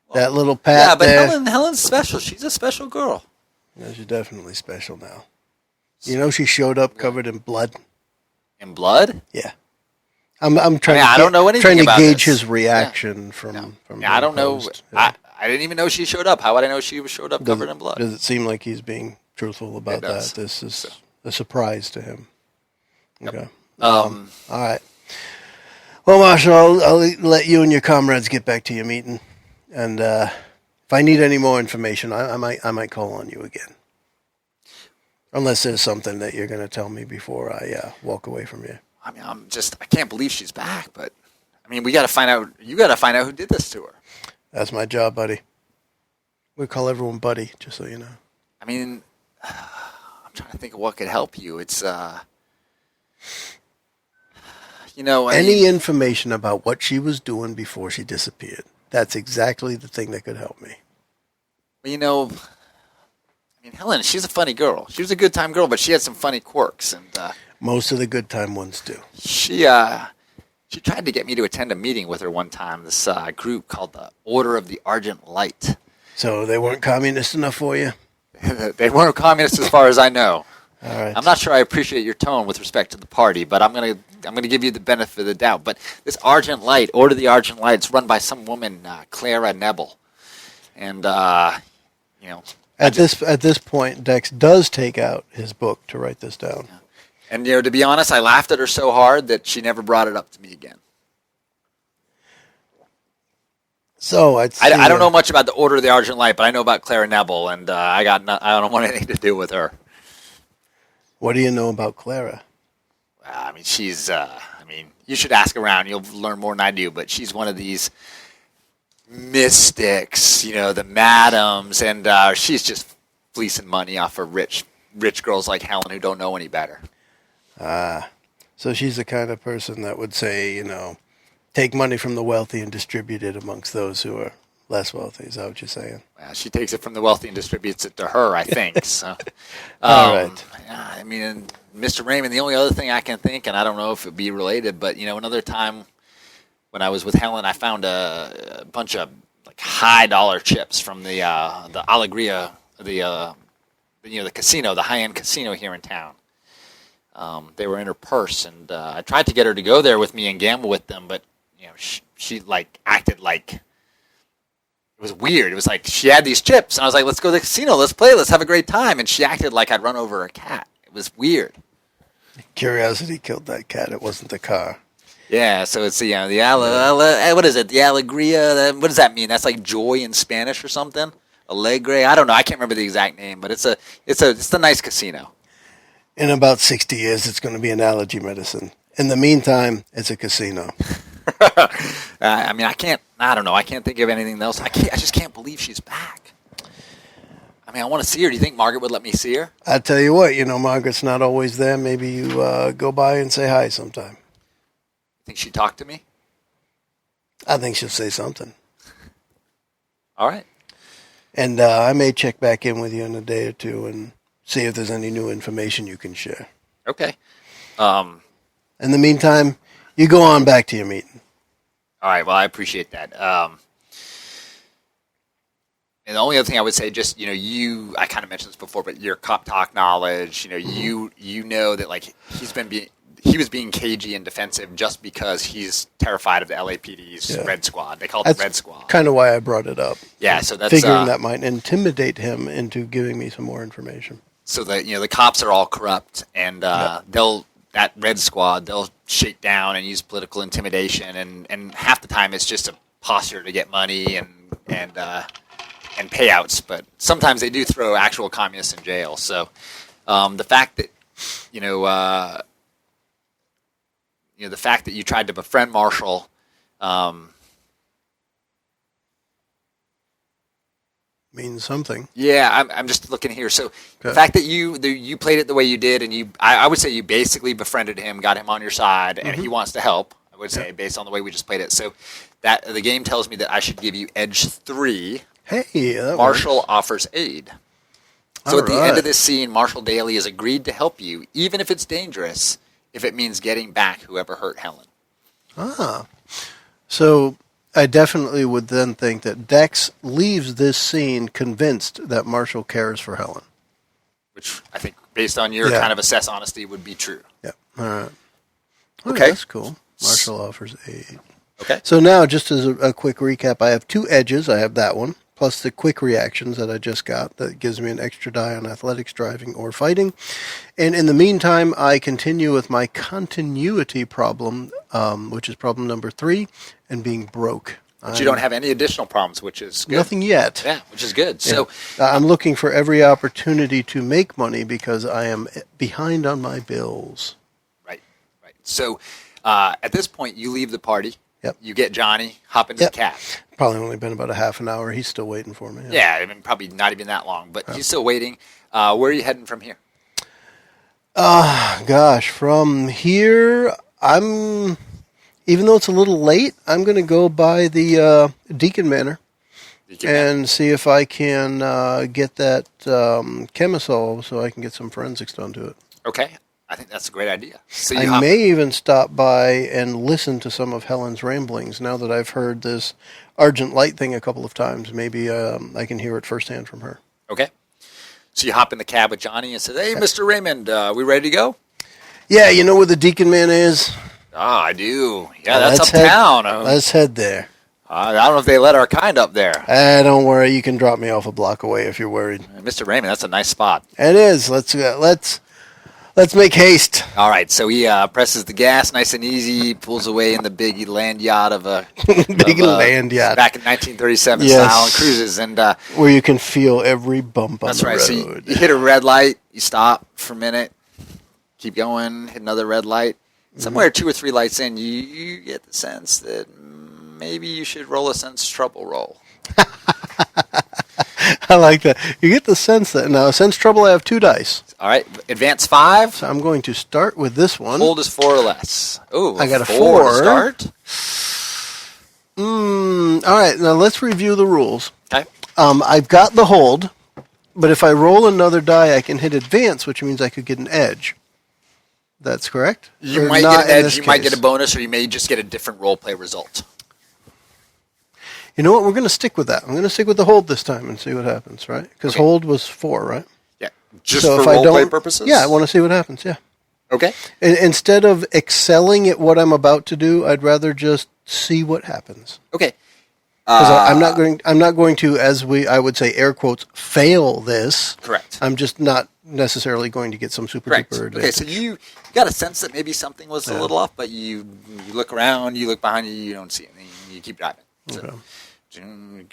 Well, that little Pat. Yeah, but there, Helen's special. She's a special girl. Yeah, she's definitely special now. You know, she showed up covered in blood. In blood? Yeah. I'm trying. I don't know anything about gauge this. his reaction from. I don't know. I didn't even know she showed up. How would I know she showed up covered in blood? Does it seem like he's being truthful about that? This is a surprise to him. Yep. Okay. All right. Well, Marshall, I'll let you and your comrades get back to your meeting, and if I need any more information, I might call on you again. Unless there's something that you're going to tell me before I walk away from you. I mean, I can't believe she's back, but I mean, we got to find out. You got to find out who did this to her. That's my job, buddy. We call everyone buddy, just so you know. I mean, I'm trying to think of what could help you. It's, any information about what she was doing before she disappeared. That's exactly the thing that could help me. Well, Helen, she's a funny girl. She was a good time girl, but she had some funny quirks, and most of the good time ones do. She tried to get me to attend a meeting with her one time. This group called the Order of the Argent Light. So they weren't communist enough for you? They weren't communists as far as I know. All right. I'm not sure I appreciate your tone with respect to the party, but I'm gonna give you the benefit of the doubt. But this Argent Light, Order of the Argent Light, it's run by some woman, Clara Nebel, and At this point, Dex does take out his book to write this down. Yeah. And to be honest, I laughed at her so hard that she never brought it up to me again. So I don't know much about the Order of the Argent Light, but I know about Clara Nebel, and I don't want anything to do with her. What do you know about Clara? I mean, she's. You should ask around. You'll learn more than I do. But she's one of these mystics, the madams, and she's just fleecing money off of rich girls like Helen who don't know any better. So she's the kind of person that would say, take money from the wealthy and distribute it amongst those who are less wealthy. Is that what you're saying? Well, she takes it from the wealthy and distributes it to her, I think. So, all right. I mean, Mr. Raymond, the only other thing I can think, and I don't know if it'd be related, but another time when I was with Helen, I found a bunch of like high dollar chips from the Alegria, the casino, the high end casino here in town. They were in her purse, and I tried to get her to go there with me and gamble with them, but she like acted like it was weird. It was like she had these chips, and I was like, "Let's go to the casino, let's play, let's have a great time," and she acted like I'd run over a cat. It was weird. Curiosity killed that cat. It wasn't the car. Yeah, so it's what is it? The Alegria. What does that mean? That's like joy in Spanish or something. Alegre. I don't know. I can't remember the exact name, but it's a nice casino. In about 60 years, it's going to be an allergy medicine. In the meantime, it's a casino. I don't know. I can't think of anything else. I just can't believe she's back. I mean, I want to see her. Do you think Margaret would let me see her? I tell you what, Margaret's not always there. Maybe you go by and say hi sometime. Think she'd talk to me? I think she'll say something. All right. And I may check back in with you in a day or two and see if there's any new information you can share. Okay. In the meantime, you go on back to your meeting. All right. Well, I appreciate that. And the only other thing I would say, just, I kind of mentioned this before, but your cop talk knowledge, you know that, like, he was being cagey and defensive just because he's terrified of the LAPD's Red Squad. They call it the Red Squad. Kind of why I brought it up. Yeah, so that's figuring that might intimidate him into giving me some more information. So that the cops are all corrupt, and that Red Squad, they'll shake down and use political intimidation, and half the time it's just a posture to get money and payouts, but sometimes they do throw actual communists in jail. So the fact that the fact that you tried to befriend Marshall means something. Yeah, I'm just looking here. So the fact that you played it the way you did, and I would say you basically befriended him, got him on your side, and he wants to help. I would say based on the way we just played it. So that the game tells me that I should give you edge 3. Hey, that Marshall works. offers aid. So at the end of this scene, Marshall Daly has agreed to help you, even if it's dangerous, if it means getting back whoever hurt Helen. So I definitely would then think that Dex leaves this scene convinced that Marshall cares for Helen. Which I think, based on your kind of assess honesty, would be true. Yeah. All right. Okay. That's cool. Marshall offers aid. Okay. So now, just as a quick recap, I have 2 edges. I have that one, plus the quick reactions that I just got. That gives me an extra die on athletics, driving, or fighting. And in the meantime, I continue with my continuity problem, which is problem number 3, and being broke. But you don't have any additional problems, which is good. Nothing yet. Yeah, which is good. Yeah. So I'm looking for every opportunity to make money because I am behind on my bills. Right. So at this point, you leave the party. Yep. You get Johnny, hop into the cab. Probably only been about a half an hour. He's still waiting for me. Yeah, I mean, probably not even that long, but he's still waiting. Where are you heading from here? Gosh, from here, even though it's a little late, I'm going to go by the Deacon Manor and see if I can get that chemisol so I can get some forensics done to it. Okay. I think that's a great idea. So I may even stop by and listen to some of Helen's ramblings now that I've heard this Argent Light thing a couple of times. Maybe I can hear it firsthand from her. Okay. So you hop in the cab with Johnny and say, "Hey, Mr. Raymond, we ready to go?" Yeah, you know where the Deacon Man is? I do. Yeah, that's uptown. Let's head there. I don't know if they let our kind up there. Don't worry. You can drop me off a block away if you're worried. Mr. Raymond, that's a nice spot. It is. Let's make haste. All right, so he presses the gas nice and easy, pulls away in the big land yacht of a land yacht back in 1937 style, and cruises. And where you can feel every bump on the road. That's right. So you hit a red light, you stop for a minute, keep going, hit another red light. Somewhere 2 or 3 lights in, you get the sense that maybe you should roll a sense trouble roll. I like that. You get the sense that now sense trouble. I have 2 dice. All right, advance 5. So I'm going to start with this one. Hold is 4 or less. Oh, I got a 4 to start. All right, now let's review the rules. Okay. I've got the hold, but if I roll another die, I can hit advance, which means I could get an edge. That's correct? You might get an edge, you might get a bonus, or you may just get a different role play result. You know what? We're going to stick with that. I'm going to stick with the hold this time and see what happens, right? Because hold was 4, right? Yeah. Just so for role-play purposes? Yeah, I want to see what happens, yeah. Okay. Instead of excelling at what I'm about to do, I'd rather just see what happens. Okay. Because I'm not going to, I would say, air quotes, fail this. Correct. I'm just not necessarily going to get some super duper advantage. Okay, so you got a sense that maybe something was a little off, but you look around, you look behind you, you don't see anything, you keep driving. So,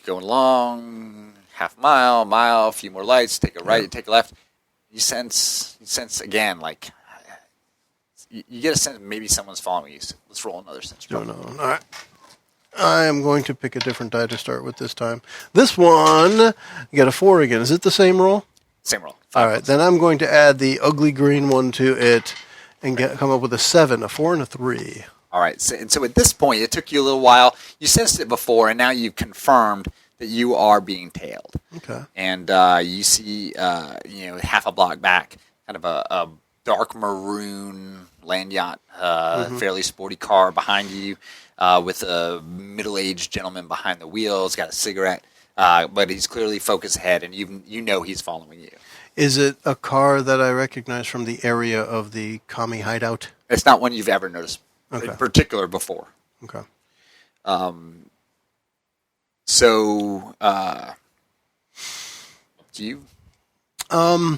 going along, half mile, a few more lights, take a right, take a left. You sense again, like, you get a sense maybe someone's following you. So let's roll another sense. No. All right. I am going to pick a different die to start with this time. This one, you got a 4 again. Is it the same roll? Same roll. All right, then I'm going to add the ugly green one to it and come up with a 7, a 4, and a 3. All right. So at this point, it took you a little while. You sensed it before, and now you've confirmed that you are being tailed. Okay. And you see, half a block back, kind of a dark maroon land yacht, fairly sporty car behind you, with a middle-aged gentleman behind the wheel. He's got a cigarette, but he's clearly focused ahead, and you know he's following you. Is it a car that I recognize from the area of the commie hideout? It's not one you've ever noticed in particular before. Okay. So, do you? I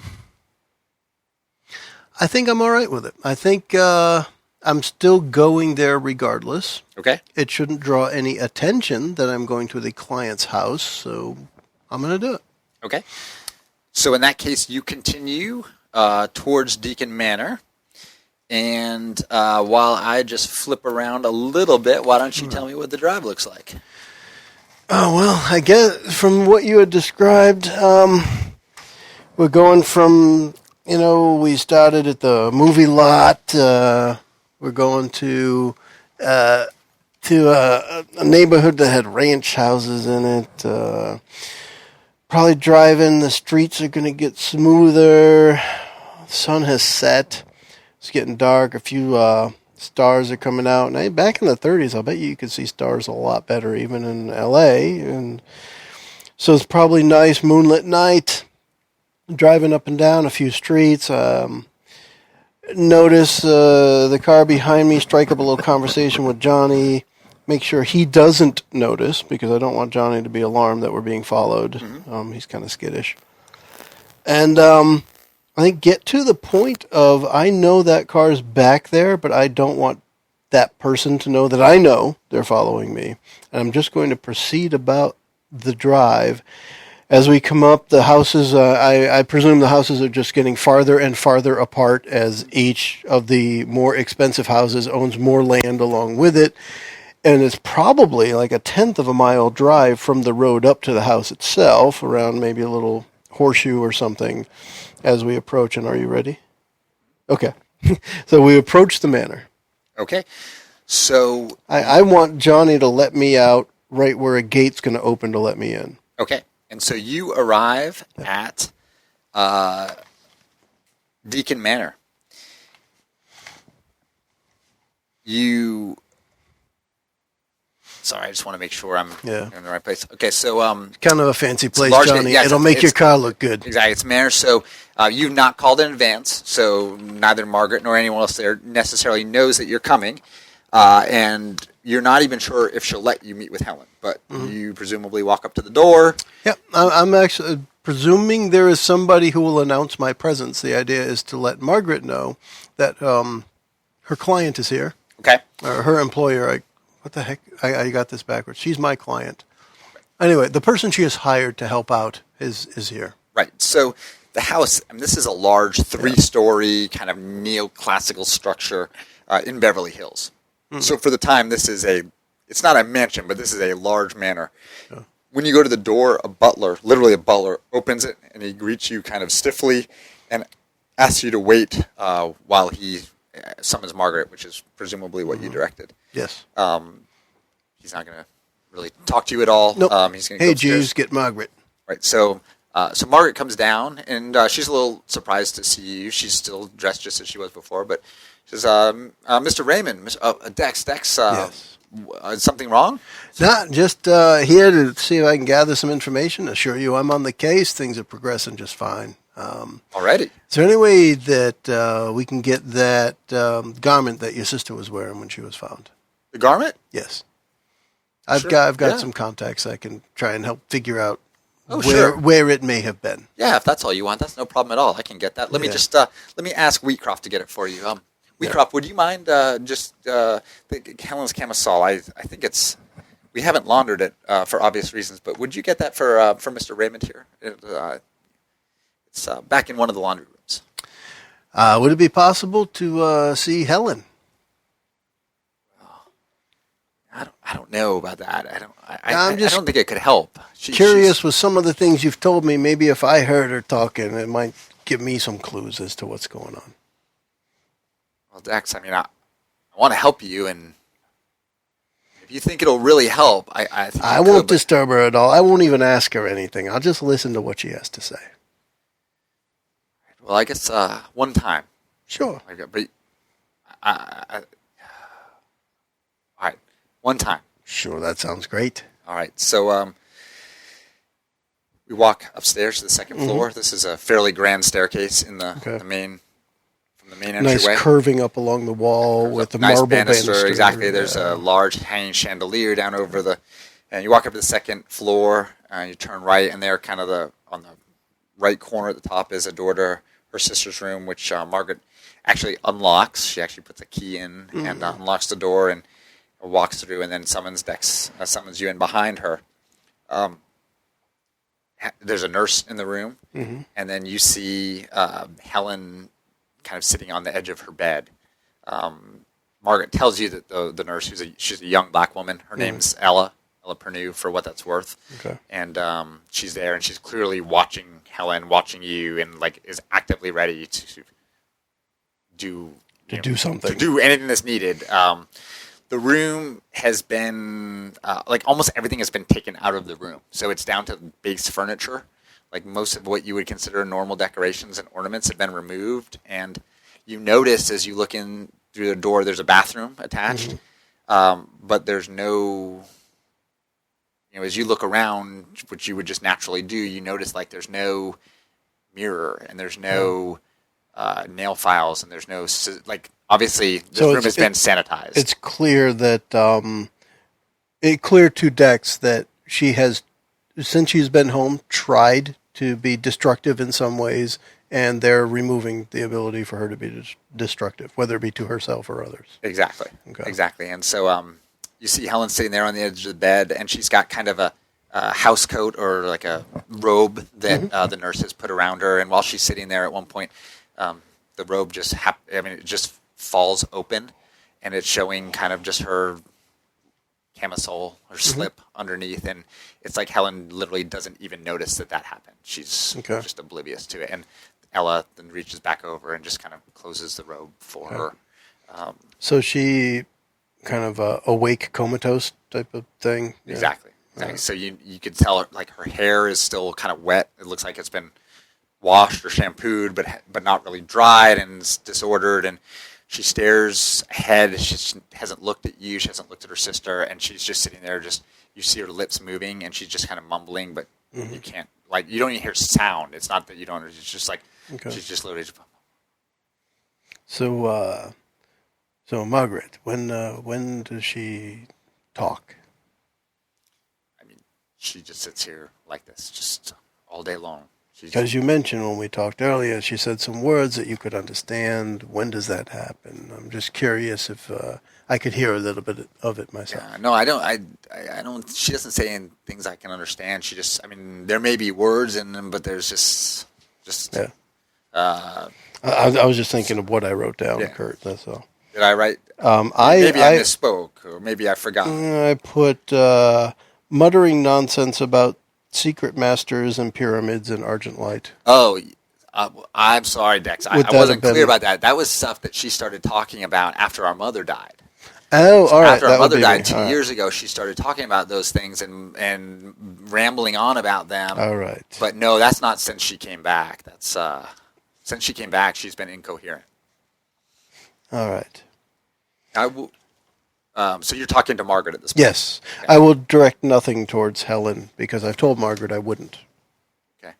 think I'm all right with it. I think I'm still going there regardless. Okay. It shouldn't draw any attention that I'm going to the client's house, so I'm going to do it. Okay. So in that case, you continue towards Deacon Manor. And while I just flip around a little bit, why don't you tell me what the drive looks like? Oh, well, I guess from what you had described, we're going from, we started at the movie lot. We're going to a neighborhood that had ranch houses in it. Probably driving, the streets are going to get smoother. The sun has set. It's getting dark. A few stars are coming out. And back in the 30s, I bet you could see stars a lot better, even in L.A. And so it's probably nice moonlit night. Driving up and down a few streets. Notice the car behind me. Strike up a little conversation with Johnny. Make sure he doesn't notice, because I don't want Johnny to be alarmed that we're being followed. Mm-hmm. He's kind of skittish. And I think get to the point of, I know that car's back there, but I don't want that person to know that I know they're following me. And I'm just going to proceed about the drive. As we come up, the houses, I presume the houses are just getting farther and farther apart as each of the more expensive houses owns more land along with it. And it's probably like a 1/10 of a mile drive from the road up to the house itself, around maybe a little horseshoe or something as we approach. And are you ready? Okay. So we approach the manor. Okay. So I want Johnny to let me out right where a gate's going to open to let me in. Okay. And so you arrive at Deacon Manor. Sorry, I just want to make sure I'm in the right place. Okay, so kind of a fancy place, Johnny. Yeah, it'll make your car look good. Exactly, it's Manor. So you've not called in advance, so neither Margaret nor anyone else there necessarily knows that you're coming, and you're not even sure if she'll let you meet with Helen. But you presumably walk up to the door. Yeah, I'm actually presuming there is somebody who will announce my presence. The idea is to let Margaret know that her client is here. Okay. Or her employer. What the heck? I got this backwards. She's my client. Anyway, the person she has hired to help out is here. Right. So the house, this is a large 3-story kind of neoclassical structure in Beverly Hills. Mm-hmm. So for the time, it's not a mansion, but this is a large manor. Yeah. When you go to the door, literally a butler, opens it, and he greets you kind of stiffly and asks you to wait while he summons Margaret, which is presumably what you directed. Yes. He's not going to really talk to you at all. Nope. He's going to Hey, Jews, get Margaret. Right. So Margaret comes down, and she's a little surprised to see you. She's still dressed just as she was before, but she says, Mr. Raymond, Dex, yes. Is something wrong? Not just here to see if I can gather some information. Assure you I'm on the case. Things are progressing just fine. Already? Is there any way that we can get that garment that your sister was wearing when she was found? The garment? Yes. I've got some contacts I can try and help figure out where it may have been. Yeah, if that's all you want, that's no problem at all. I can get that. Let me just let me ask Wheatcroft to get it for you. Wheatcroft, would you mind Helen's camisole? I think we haven't laundered it for obvious reasons, but would you get that for Mr. Raymond here? It's back in one of the laundry rooms. Would it be possible to see Helen? I don't know about that. I don't think it could help. Curious with some of the things you've told me. Maybe if I heard her talking, it might give me some clues as to what's going on. Well, Dex, I want to help you, and If you think it'll really help, I think I won't disturb her at all. I won't even ask her anything. I'll just listen to what she has to say. Well, I guess one time. Sure. But all right, one time. Sure, that sounds great. All right, so we walk upstairs to the second floor. This is a fairly grand staircase in the main entryway. Nice curving up along the wall with the nice marble banister. Exactly. There's a large hanging chandelier down over and you walk up to the second floor and you turn right, and there, kind of on the right corner at the top, is a door to her sister's room, which Margaret actually unlocks. She actually puts a key in and unlocks the door and walks through, and then summons you in behind her. There's a nurse in the room, and then you see Helen kind of sitting on the edge of her bed. Margaret tells you that the nurse, she's a young black woman. Her name's Ella Pernew, for what that's worth. Okay. And she's there, and she's clearly watching Helen, watching you, and is actively ready to do something, to do anything that's needed. The room has been, almost everything has been taken out of the room. So it's down to base furniture. Most of what you would consider normal decorations and ornaments have been removed. And you notice as you look in through the door, there's a bathroom attached. But there's no, as you look around, which you would just naturally do, you notice there's no mirror, and there's no nail files, and there's no, obviously, this room has been sanitized. It's clear that clear to Dex that she has, since she's been home, tried to be destructive in some ways, and they're removing the ability for her to be destructive, whether it be to herself or others. Exactly. Okay. Exactly. And so you see Helen sitting there on the edge of the bed, and she's got kind of a house coat or a robe that the nurse has put around her. And while she's sitting there, at one point, the robe it just falls open, and it's showing kind of just her camisole or slip underneath, and it's like Helen literally doesn't even notice that happened. She's just oblivious to it, and Ella then reaches back over and just kind of closes the robe for her. So she kind of awake comatose type of thing? Exactly. So you could tell her hair is still kind of wet. It looks like it's been washed or shampooed, but not really dried, and it's disordered, and she stares ahead. She hasn't looked at you. She hasn't looked at her sister, and she's just sitting there. You see her lips moving, and she's just kind of mumbling, but you can't, you don't even hear sound. It's not that you don't. It's just she's just literally. So Margaret, when does she talk? I mean, she just sits here like this, just all day long. Because you mentioned when we talked earlier, she said some words that you could understand. When does that happen? I'm just curious if I could hear a little bit of it myself. Yeah, no, I don't. I don't. She doesn't say any things I can understand. She just. I mean, there may be words in them, but there's just. Yeah. I was just thinking of what I wrote down, Kurt. That's all. Did I write? Maybe I misspoke, or maybe I forgot. I put muttering nonsense about secret masters and pyramids and argent light. Oh, I'm sorry, Dex. I wasn't clear about that. That was stuff that she started talking about after our mother died. Oh, all right. After our mother died 2 years ago, she started talking about those things and rambling on about them. All right. But no, that's not since she came back. That's since she came back, she's been incoherent. All right. So you're talking to Margaret at this point? Yes. Okay. I will direct nothing towards Helen because I've told Margaret I wouldn't. Okay.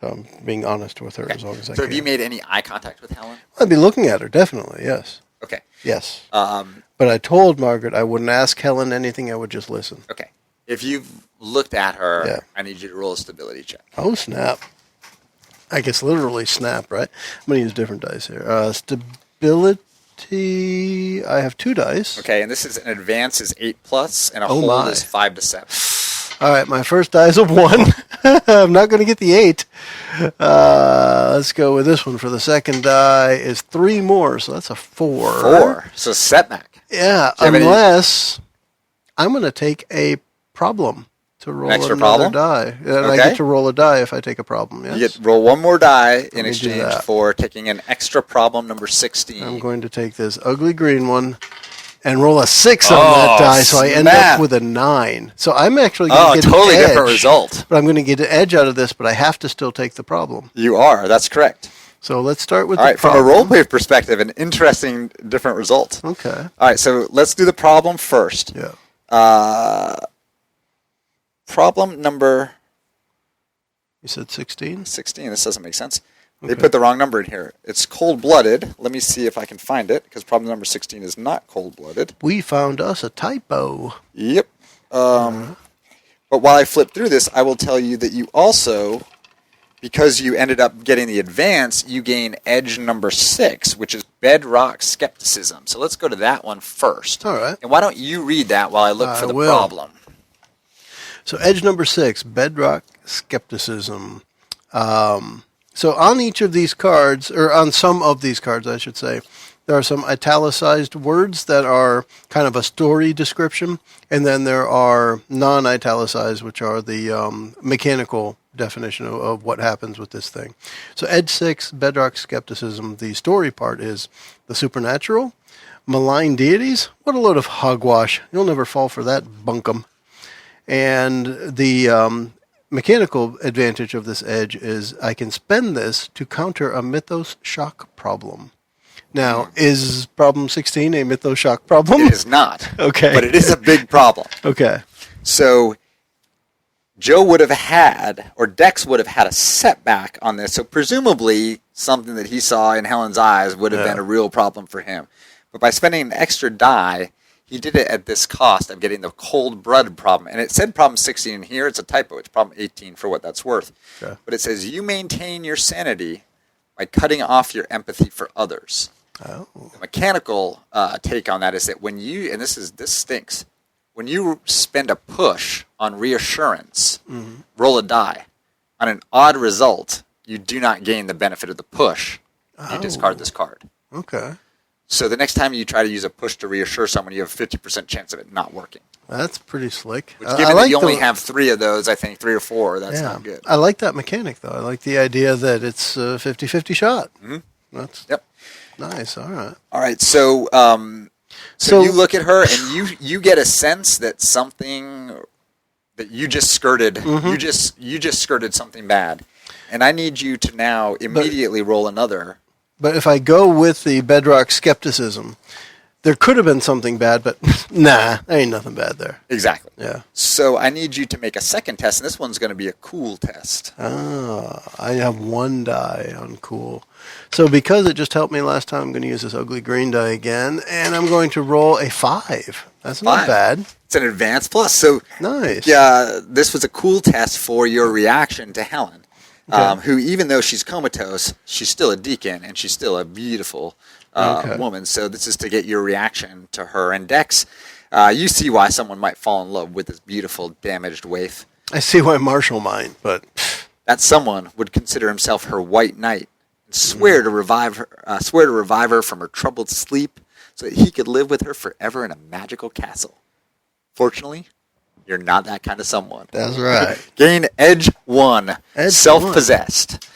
So I'm being honest with her as long as I can. So have you made any eye contact with Helen? I'd be looking at her, definitely, yes. Okay. Yes. But I told Margaret I wouldn't ask Helen anything, I would just listen. Okay. If you've looked at her, I need you to roll a stability check. Oh, snap. I guess literally snap, right? I'm going to use different dice here. Stability... I have 2 dice. Okay, and this is an advance is 8+, and a hold is 5 to 7. All right, my first die is a 1. I'm not going to get the 8. Let's go with this one. For the second die is 3 more, so that's a 4. 4. So setback. Yeah, unless I'm going to take a problem to roll another die. And I get to roll a die if I take a problem, yes? You get to roll one more die in exchange for taking an extra problem, number 16. I'm going to take this ugly green one, and roll a 6 on that die, so I end snap. up with a 9. So I'm actually going to get totally an edge, different result. But I'm going to get an edge out of this, but I have to still take the problem. You are. That's correct. So let's start with All the right, from problem. a roleplay perspective, an interesting different result. Okay. All right, so let's do the problem first. Yeah. Problem number You said 16? 16. This doesn't make sense. Okay. They put the wrong number in here. It's cold-blooded. Let me see if I can find it, because problem number 16 is not cold-blooded. We found us a typo. Yep. But while I flip through this, I will tell you that you also, because you ended up getting the advance, you gain edge number 6, which is bedrock skepticism. So let's go to that one first. All right. And why don't you read that while I look for the will. problem? So edge number 6, bedrock skepticism. So on each of these cards, or on some of these cards, I should say, there are some italicized words that are kind of a story description, and then there are non-italicized, which are the mechanical definition of what happens with this thing. So edge 6, bedrock skepticism, the story part is the supernatural, malign deities, what a load of hogwash, you'll never fall for that bunkum. And the mechanical advantage of this edge is I can spend this to counter a mythos shock problem. Now, is problem 16 a mythos shock problem? It is not. Okay. But it is a big problem. Okay. So Joe would have had, or Dex would have had a setback on this. So presumably something that he saw in Helen's eyes would have been a real problem for him. But by spending an extra die, he did it at this cost of getting the cold-blooded problem. And it said problem 16 in here. It's a typo. It's problem 18 for what that's worth. Okay. But it says you maintain your sanity by cutting off your empathy for others. Oh. The mechanical take on that is that when you, and this stinks, when you spend a push on reassurance, roll a die. On an odd result, you do not gain the benefit of the push. You discard this card. Okay. So the next time you try to use a push to reassure someone, you have a 50% chance of it not working. That's pretty slick. Which, given that you only have 3 of those, I think 3 or 4, that's not good. I like that mechanic, though. I like the idea that it's a 50-50 shot. Mm-hmm. That's Yep. nice. All right. All right. So you look at her and you get a sense that something that you just skirted. You just skirted something bad, and I need you to now immediately roll another. But if I go with the bedrock skepticism, there could have been something bad, but nah, there ain't nothing bad there. Exactly. Yeah. So I need you to make a second test, and this one's going to be a cool test. I have 1 die on cool. So because it just helped me last time, I'm going to use this ugly green die again, and I'm going to roll a 5. That's not bad. It's an advanced plus. So nice. Yeah, this was a cool test for your reaction to Helen. Who, even though she's comatose, she's still a deacon, and she's still a beautiful woman. So this is to get your reaction to her. And Dex, you see why someone might fall in love with this beautiful, damaged waif. I see why Marshall might, but that someone would consider himself her white knight and swear to revive her from her troubled sleep, so that he could live with her forever in a magical castle. Fortunately, you're not that kind of someone. That's right. Gain edge 1, self-possessed.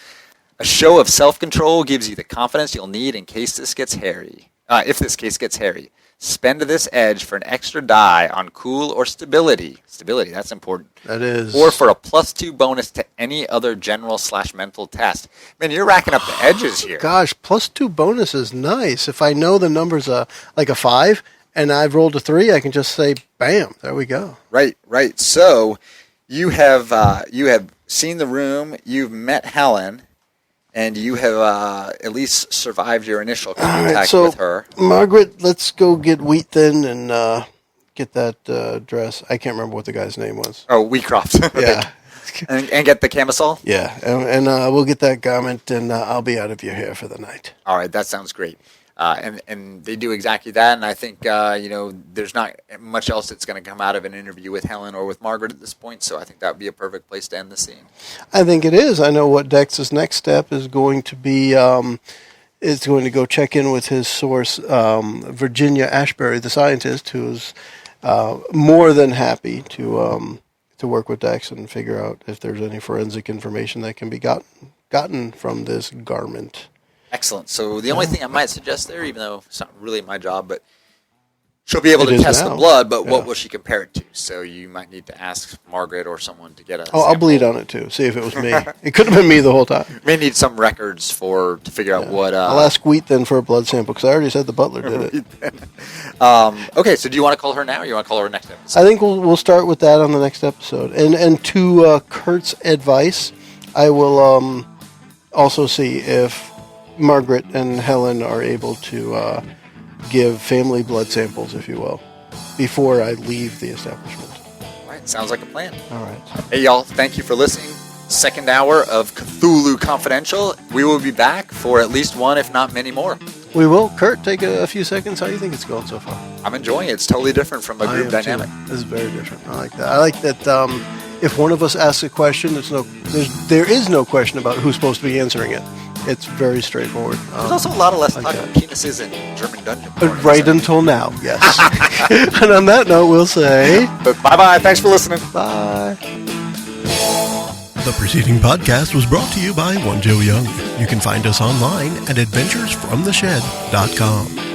A show of self-control gives you the confidence you'll need in case this gets hairy. If this case gets hairy. Spend this edge for an extra die on cool or stability. Stability, that's important. That is. Or for a +2 bonus to any other general/mental test. Man, you're racking up the edges here. Gosh, +2 bonus is nice. If I know the number's like a 5 and I've rolled a 3, I can just say, bam, there we go. Right. So you have seen the room, you've met Helen, and you have at least survived your initial contact with her. Margaret, let's go get wheat thin and get that dress. I can't remember what the guy's name was. Oh, Wheatcroft. Yeah. and get the camisole? Yeah, and we'll get that garment, and I'll be out of your hair for the night. All right, that sounds great. And they do exactly that, and I think, there's not much else that's going to come out of an interview with Helen or with Margaret at this point, so I think that would be a perfect place to end the scene. I think it is. I know what Dex's next step is going to be, is going to go check in with his source, Virginia Ashbury, the scientist, who's more than happy to work with Dex and figure out if there's any forensic information that can be gotten from this garment. Excellent. So the only thing I might suggest there, even though it's not really my job, but She'll be able It to is test the now. blood, but Yeah. what will she compare it to? So you might need to ask Margaret or someone to get a Oh, I'll sample. bleed on it too. See if it was me. It could have been me the whole time. May need some records to figure out what. I'll ask Wheat then for a blood sample because I already said the butler did it. Okay, so do you want to call her now or you want to call her next episode? I think we'll start with that on the next episode. And to Kurt's advice, I will also see if Margaret and Helen are able to give family blood samples, if you will, before I leave the establishment. All right, sounds like a plan. All right. Hey, y'all, thank you for listening. Second hour of Cthulhu Confidential. We will be back for at least one, if not many more. We will. Kurt, take a few seconds. How do you think it's going so far? I'm enjoying it. It's totally different from a I group am dynamic. too. This is very different. I like that. I like that if one of us asks a question, there is no question about who's supposed to be answering it. It's very straightforward. There's also a lot of less like talk that. about penises and German dungeon. porn, Right so- until now, yes. And on that note, we'll say But bye-bye. Thanks for listening. bye. The preceding podcast was brought to you by One Joe Young. You can find us online at adventuresfromtheshed.com.